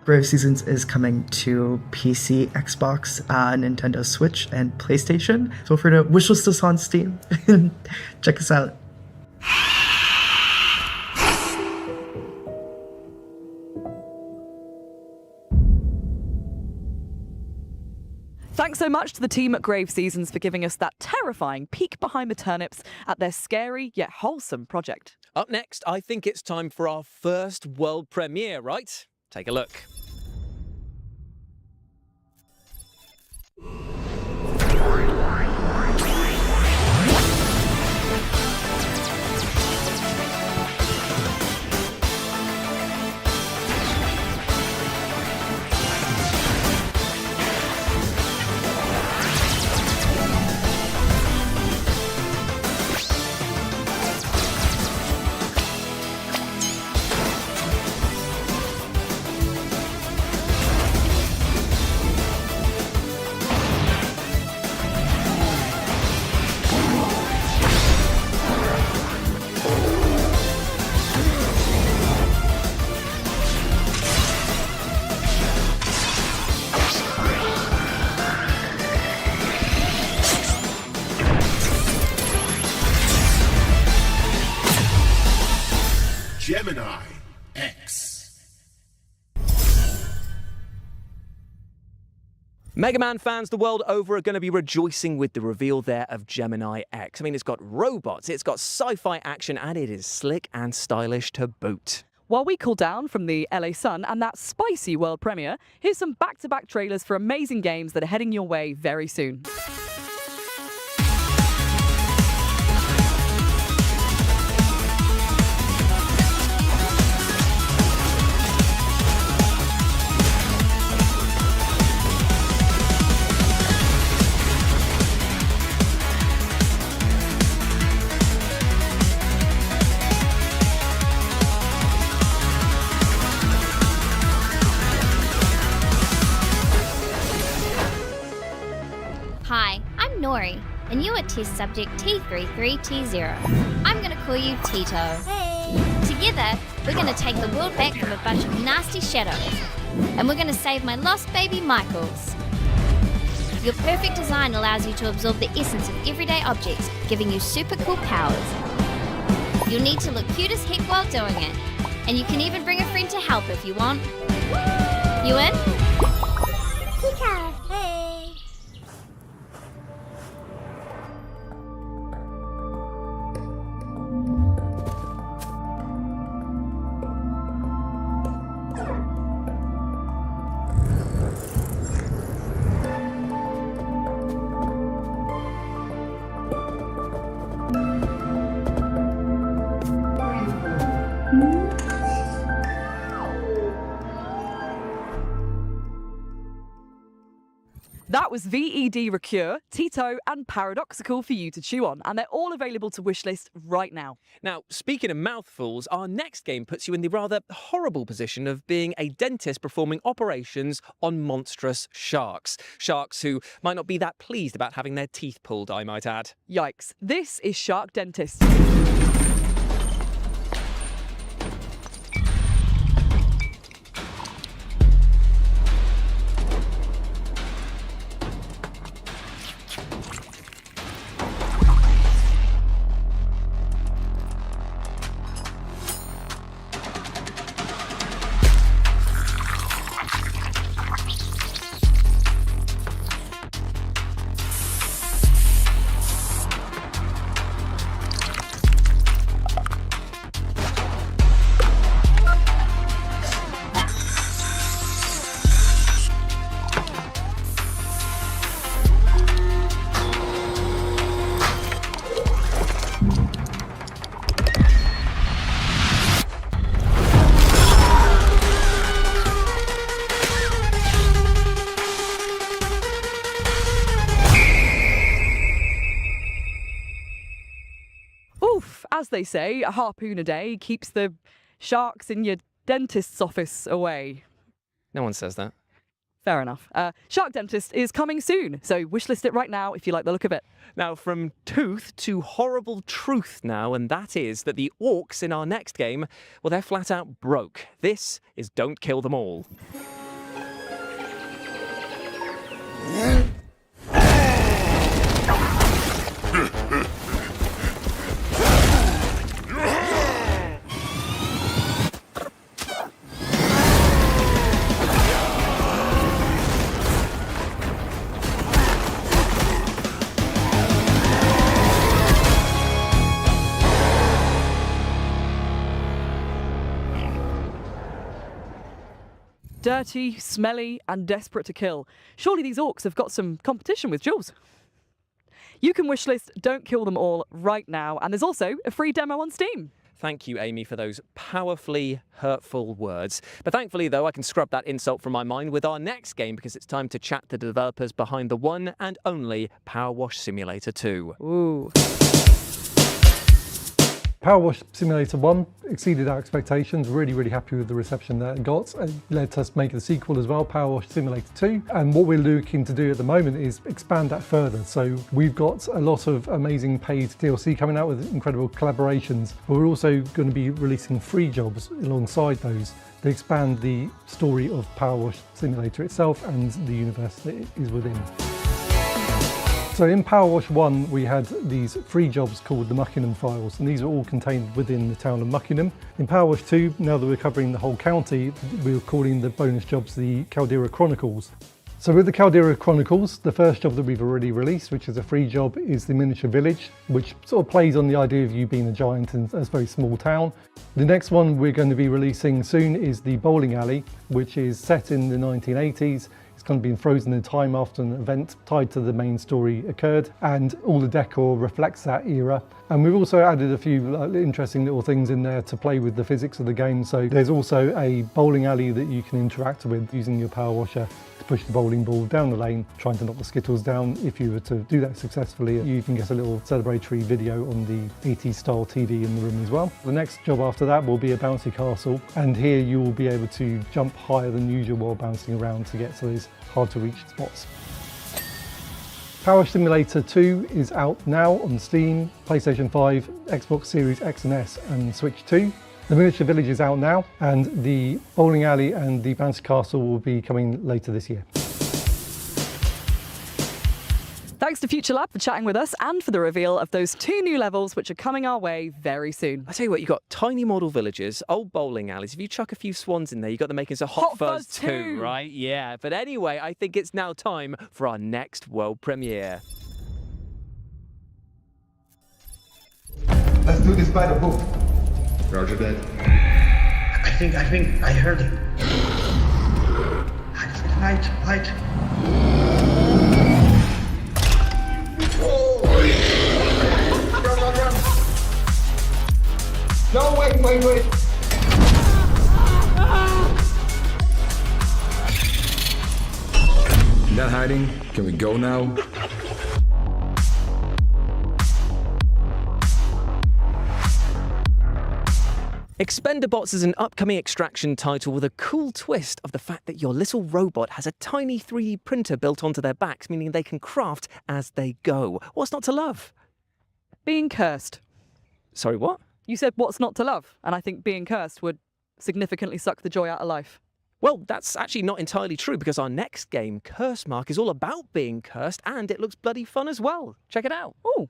Grave Seasons is coming to PC, Xbox, Nintendo Switch, and PlayStation. Feel free to wishlist us on Steam and check us out. Thanks so much to the team at Grave Seasons for giving us that terrifying peek behind the turnips at their scary yet wholesome project. Up next, I think it's time for our first world premiere, right? Take a look. Gemini X. Mega Man fans the world over are going to be rejoicing with the reveal there of Gemini X. I mean, it's got robots, it's got sci-fi action, and it is slick and stylish to boot. While we cool down from the LA Sun and that spicy world premiere, here's some back-to-back trailers for amazing games that are heading your way very soon. Hi, I'm Nori, and you are test subject T33T0. I'm gonna call you Tito. Hey! Together, we're gonna take the world back from a bunch of nasty shadows, and we're gonna save my lost baby Michaels. Your perfect design allows you to absorb the essence of everyday objects, giving you super cool powers. You'll need to look cute as heck while doing it, and you can even bring a friend to help if you want. You in? Pika, hey! That was VED Recure, Tito, and Paradoxical for you to chew on, and they're all available to wishlist right now. Now, speaking of mouthfuls, our next game puts you in the rather horrible position of being a dentist performing operations on monstrous sharks. Sharks who might not be that pleased about having their teeth pulled, I might add. Yikes. This is Shark Dentist. As they say, a harpoon a day keeps the sharks in your dentist's office away. No one says that. Fair enough. Shark Dentist is coming soon, so wishlist it right now if you like the look of it. Now, from tooth to horrible truth now, and that is that the orcs in our next game, well, they're flat out broke. This is Don't Kill Them All. Dirty, smelly, and desperate to kill. Surely these orcs have got some competition with Jules. You can wishlist Don't Kill Them All right now, and there's also a free demo on Steam. Thank you, Amy, for those powerfully hurtful words. But thankfully, though, I can scrub that insult from my mind with our next game because it's time to chat to the developers behind the one and only Power Wash Simulator 2. Ooh. Power Wash Simulator 1 exceeded our expectations, really happy with the reception that it got. It led us make the sequel as well, Power Wash Simulator 2. And what we're looking to do at the moment is expand that further. So we've got a lot of amazing paid DLC coming out with incredible collaborations, but we're also going to be releasing free jobs alongside those to expand the story of Power Wash Simulator itself and the universe that it is within. So in Power Wash 1, we had these free jobs called the Muckingham files, and these are all contained within the town of Muckingham. In Power Wash 2, now that we're covering the whole county, we're calling the bonus jobs the Caldera Chronicles. So with the Caldera Chronicles, the first job that we've already released, which is a free job, is the miniature village, which sort of plays on the idea of you being a giant in a very small town. The next one we're going to be releasing soon is the bowling alley, which is set in the 1980s. It's kind of been frozen in time after an event tied to the main story occurred, and all the decor reflects that era. And we've also added a few interesting little things in there to play with the physics of the game. So there's also a bowling alley that you can interact with using your power washer to push the bowling ball down the lane, trying to knock the skittles down. If you were to do that successfully, you can get a little celebratory video on the 80s style TV in the room as well. The next job after that will be a bouncy castle, and here you will be able to jump higher than usual while bouncing around to get to those hard to reach spots. Power Simulator 2 is out now on Steam, PlayStation 5, Xbox Series X and S and Switch 2. The Miniature Village is out now, and the bowling alley and the bouncy castle will be coming later this year. Thanks to Future Lab for chatting with us and for the reveal of those 2 new levels which are coming our way very soon. I tell you what, you've got tiny model villages, old bowling alleys. If you chuck a few swans in there, you've got the makings of Hot Fuzz 2, right? Yeah, but anyway, I think it's now time for our next world premiere. Let's do this by the book. Roger that. I think I heard him. Light. Run. No, wait. Not hiding. Can we go now? Expendabots is an upcoming extraction title with a cool twist of the fact that your little robot has a tiny 3D printer built onto their backs, meaning they can craft as they go. What's not to love? Being cursed. Sorry, what? You said what's not to love, and I think being cursed would significantly suck the joy out of life. Well, that's actually not entirely true, because our next game, Curse Mark, is all about being cursed, and it looks bloody fun as well. Check it out. Ooh.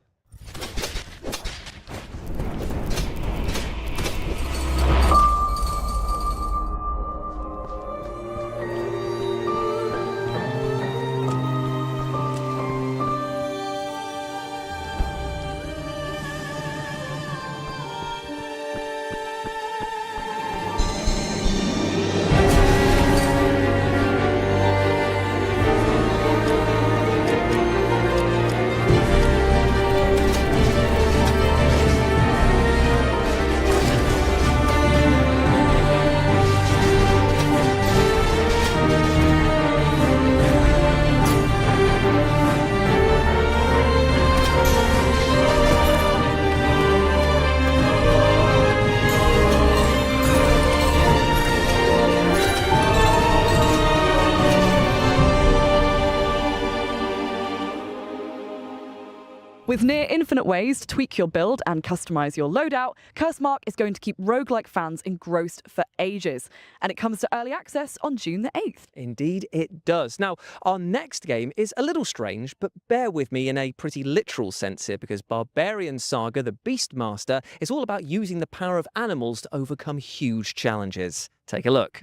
With near infinite ways to tweak your build and customize your loadout, Curse Mark is going to keep roguelike fans engrossed for ages. And it comes to early access on June the 8th. Indeed it does. Now, our next game is a little strange, but bear with me in a pretty literal sense here, because Barbarian Saga, the Beastmaster, is all about using the power of animals to overcome huge challenges. Take a look.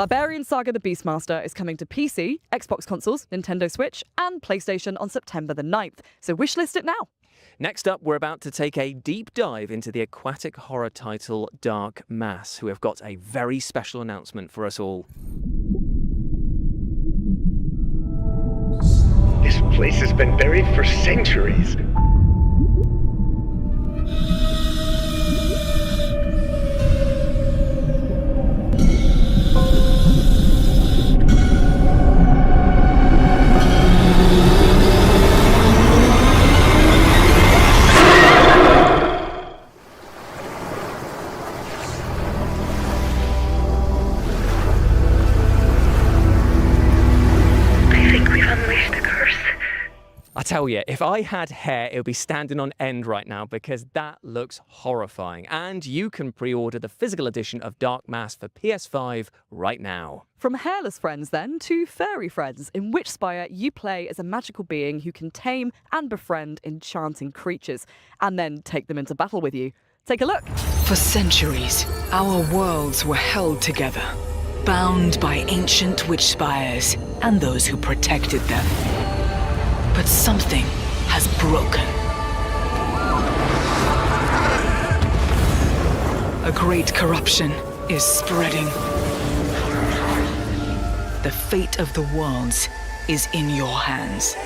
Barbarian Saga the Beastmaster is coming to PC, Xbox consoles, Nintendo Switch, and PlayStation on September the 9th, so wishlist it now. Next up, we're about to take a deep dive into the aquatic horror title Dark Mass, who have got a very special announcement for us all. This place has been buried for centuries. I tell you, if I had hair, it would be standing on end right now because that looks horrifying. And you can pre-order the physical edition of Dark Mass for PS5 right now. From hairless friends, then, to furry friends, in Witchspire you play as a magical being who can tame and befriend enchanting creatures, and then take them into battle with you. Take a look. For centuries, our worlds were held together, bound by ancient witch spires and those who protected them. But something has broken. A great corruption is spreading. The fate of the worlds is in your hands.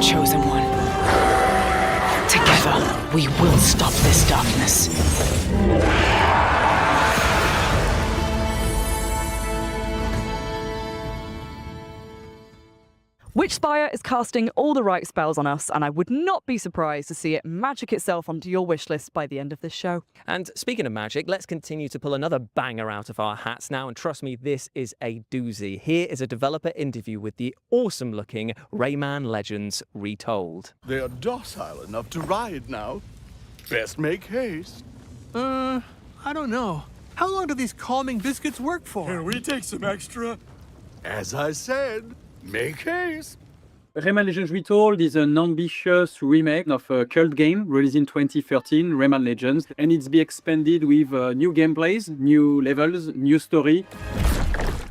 Chosen one. Together, we will stop this darkness. Witchspire is casting all the right spells on us, and I would not be surprised to see it magic itself onto your wishlist by the end of this show. And speaking of magic, let's continue to pull another banger out of our hats now, and trust me, this is a doozy. Here is a developer interview with the awesome-looking Rayman Legends Retold. They are docile enough to ride now. Best make haste. I don't know. How long do these calming biscuits work for? Can we take some extra? As I said, make haste. Rayman Legends Retold is an ambitious remake of a cult game released in 2013, Rayman Legends, and it's be expanded with new gameplays, new levels, new story.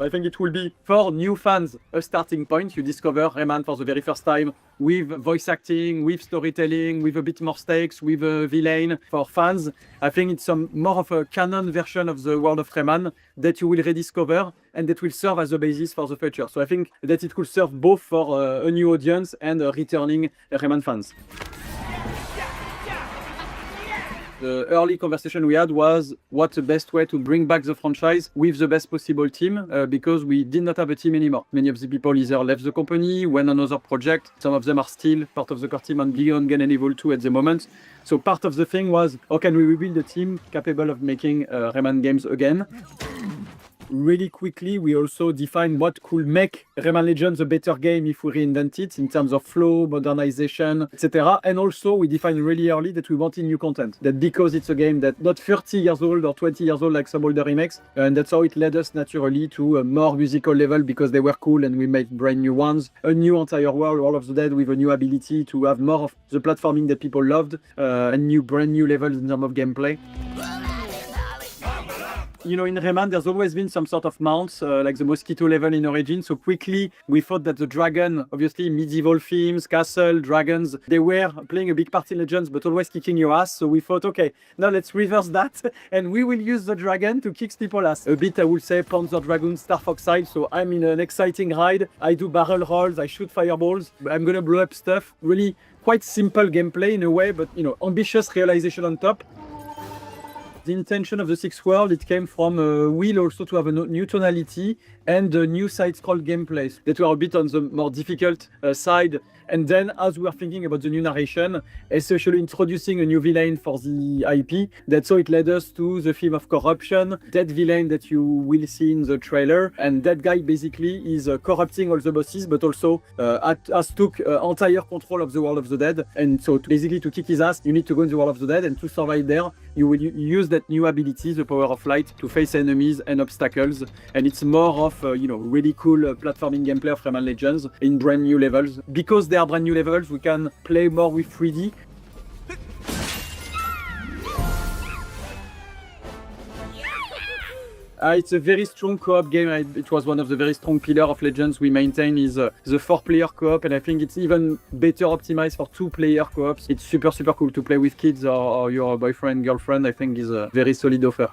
I think it will be, for new fans, a starting point. You discover Rayman for the very first time with voice acting, with storytelling, with a bit more stakes, with a villain. For fans, I think it's more of a canon version of the world of Rayman that you will rediscover and that will serve as a basis for the future. So I think that it could serve both for a new audience and returning Rayman fans. The early conversation we had was what's the best way to bring back the franchise with the best possible team, because we did not have a team anymore. Many of the people either left the company, went on another project. Some of them are still part of the core team on Beyond Gun and Evil 2 at the moment. So part of the thing was, how can we rebuild a team capable of making Rayman games again? Really quickly, we also defined what could make Rayman Legends a better game if we reinvent it in terms of flow, modernization, etc. And also, we defined really early that we wanted new content. That because it's a game that's not 30 years old or 20 years old like some older remakes, and that's how it led us naturally to a more musical level because they were cool and we made brand new ones. A new entire world, World of the Dead, with a new ability to have more of the platforming that people loved, and brand new levels in terms of gameplay. You know, in Rayman, there's always been some sort of mounts, like the mosquito level in Origin. So quickly, we thought that the dragon, obviously medieval themes, castle, dragons, they were playing a big part in Legends, but always kicking your ass. So we thought, okay, now let's reverse that, and we will use the dragon to kick people's ass. A bit, I would say, Panzer Dragoon, Star Fox style. So I'm in an exciting ride. I do barrel rolls, I shoot fireballs. I'm gonna blow up stuff. Really quite simple gameplay in a way, but, you know, ambitious realization on top. The intention of the sixth world, it came from a will also to have a new tonality and a new side-scroll gameplays that were a bit on the more difficult side And then, as we are thinking about the new narration, especially introducing a new villain for the IP, that's how it led us to the theme of corruption, that villain that you will see in the trailer. And that guy basically is corrupting all the bosses, but also has took entire control of the world of the dead. And so basically to kick his ass, you need to go in the world of the dead, and to survive there, you will use that new ability, the power of light, to face enemies and obstacles. And it's more of really cool platforming gameplay of Rayman Legends in brand new levels. Because they are brand new levels, we can play more with 3D. It's a very strong co-op game. It was one of the very strong pillars of Legends we maintain is the 4-player co-op, and I think it's even better optimized for 2-player co-ops. It's super cool to play with kids or your boyfriend, girlfriend. I think is a very solid offer.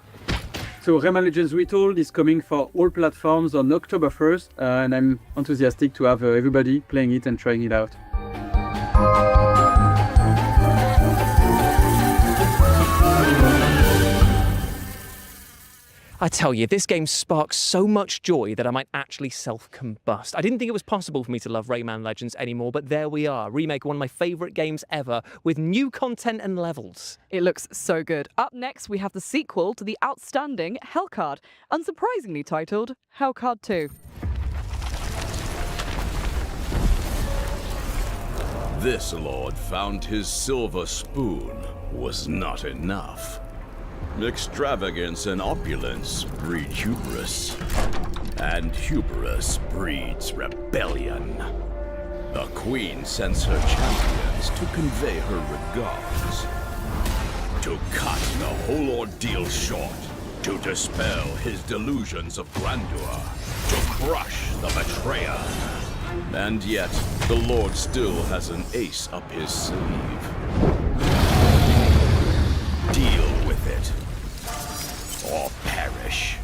So Rayman Legends Retold is coming for all platforms on October 1st, and I'm enthusiastic to have everybody playing it and trying it out. I tell you, this game sparks so much joy that I might actually self-combust. I didn't think it was possible for me to love Rayman Legends anymore, but there we are. Remake one of my favourite games ever, with new content and levels. It looks so good. Up next, we have the sequel to the outstanding Hellcard, unsurprisingly titled Hellcard 2. This lord found his silver spoon was not enough. Extravagance and opulence breed hubris, and hubris breeds rebellion. The queen sends her champions to convey her regards, to cut the whole ordeal short, to dispel his delusions of grandeur, to crush the betrayer. And yet, the Lord still has an ace up his sleeve. Deal with it, or perish.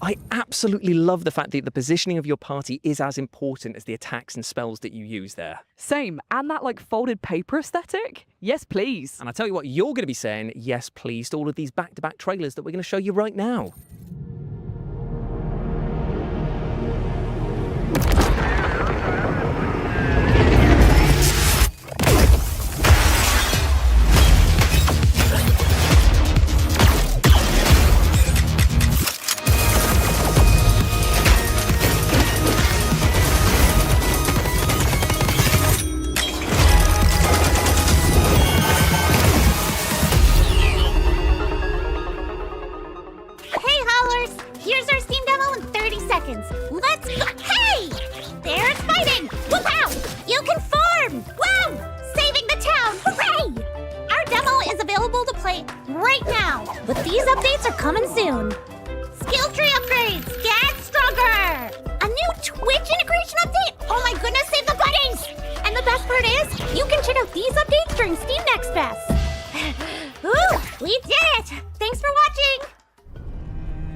I absolutely love the fact that the positioning of your party is as important as the attacks and spells that you use there. Same, and that folded paper aesthetic? Yes, please. And I tell you what, you're going to be saying yes, please, to all of these back-to-back trailers that we're going to show you right now. Let's go! Hey! There's fighting! Whoop-ow! You can form! Wow! Saving the town! Hooray! Our demo is available to play right now, but these updates are coming soon. Skill tree upgrades! Get stronger! A new Twitch integration update? Oh my goodness, save the buddies! And the best part is, you can check out these updates during Steam Next Fest. Ooh, we did it! Thanks for watching!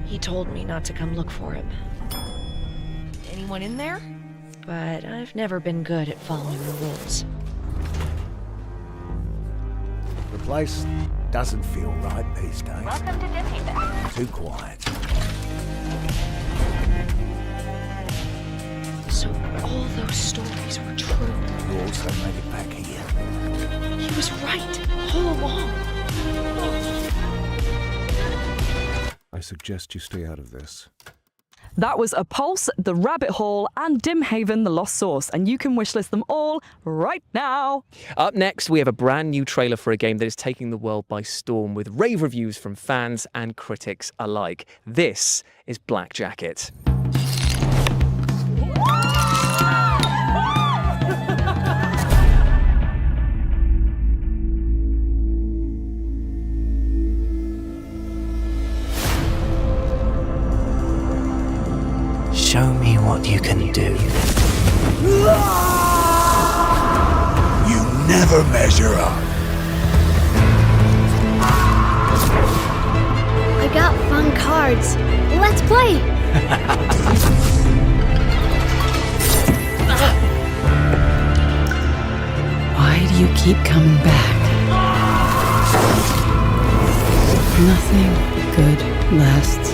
He told me not to come look for him. Anyone in there? But I've never been good at following the rules. The place doesn't feel right these days. Welcome to Découvrez. Too quiet. So all those stories were true. You also made it back here. He was right all along. I suggest you stay out of this. That was A Pulse, The Rabbit Hole, and Dimhaven, The Lost Source, and you can wishlist them all right now. Up next, we have a brand new trailer for a game that is taking the world by storm with rave reviews from fans and critics alike. This is Black Jacket. Show me what you can do. You never measure up. I got fun cards. Let's play! Why do you keep coming back? Nothing good lasts.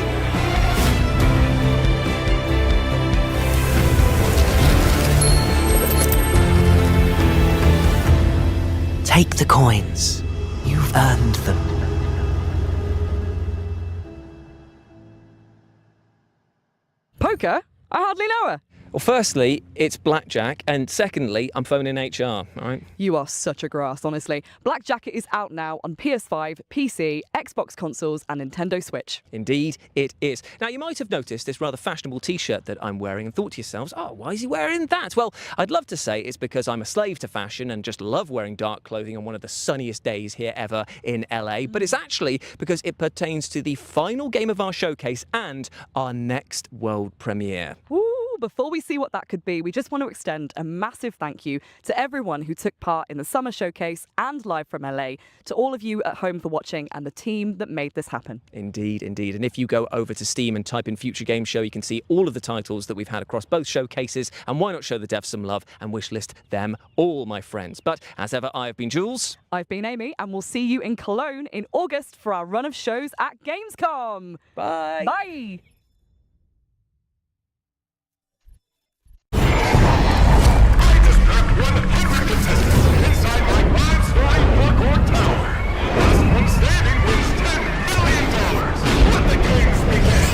Take the coins. You've earned them. Poker? I hardly know her. Well, firstly, it's blackjack, and secondly, I'm phoning HR, all right? You are such a grass, honestly. Blackjacket is out now on PS5, PC, Xbox consoles, and Nintendo Switch. Indeed, it is. Now, you might have noticed this rather fashionable t-shirt that I'm wearing and thought to yourselves, oh, why is he wearing that? Well, I'd love to say it's because I'm a slave to fashion and just love wearing dark clothing on one of the sunniest days here ever in LA, but it's actually because it pertains to the final game of our showcase and our next world premiere. Ooh, before we see what that could be, we just want to extend a massive thank you to everyone who took part in the summer showcase and live from LA, to all of you at home for watching and the team that made this happen. Indeed, indeed. And if you go over to Steam and type in Future Game Show, you can see all of the titles that we've had across both showcases. And why not show the devs some love and wishlist them all, my friends. But as ever, I have been Jules. I've been Amy, and we'll see you in Cologne in August for our run of shows at Gamescom. Bye. Bye. Inside my five-story parkour tower. Last one standing wins $10 million. Let the games begin.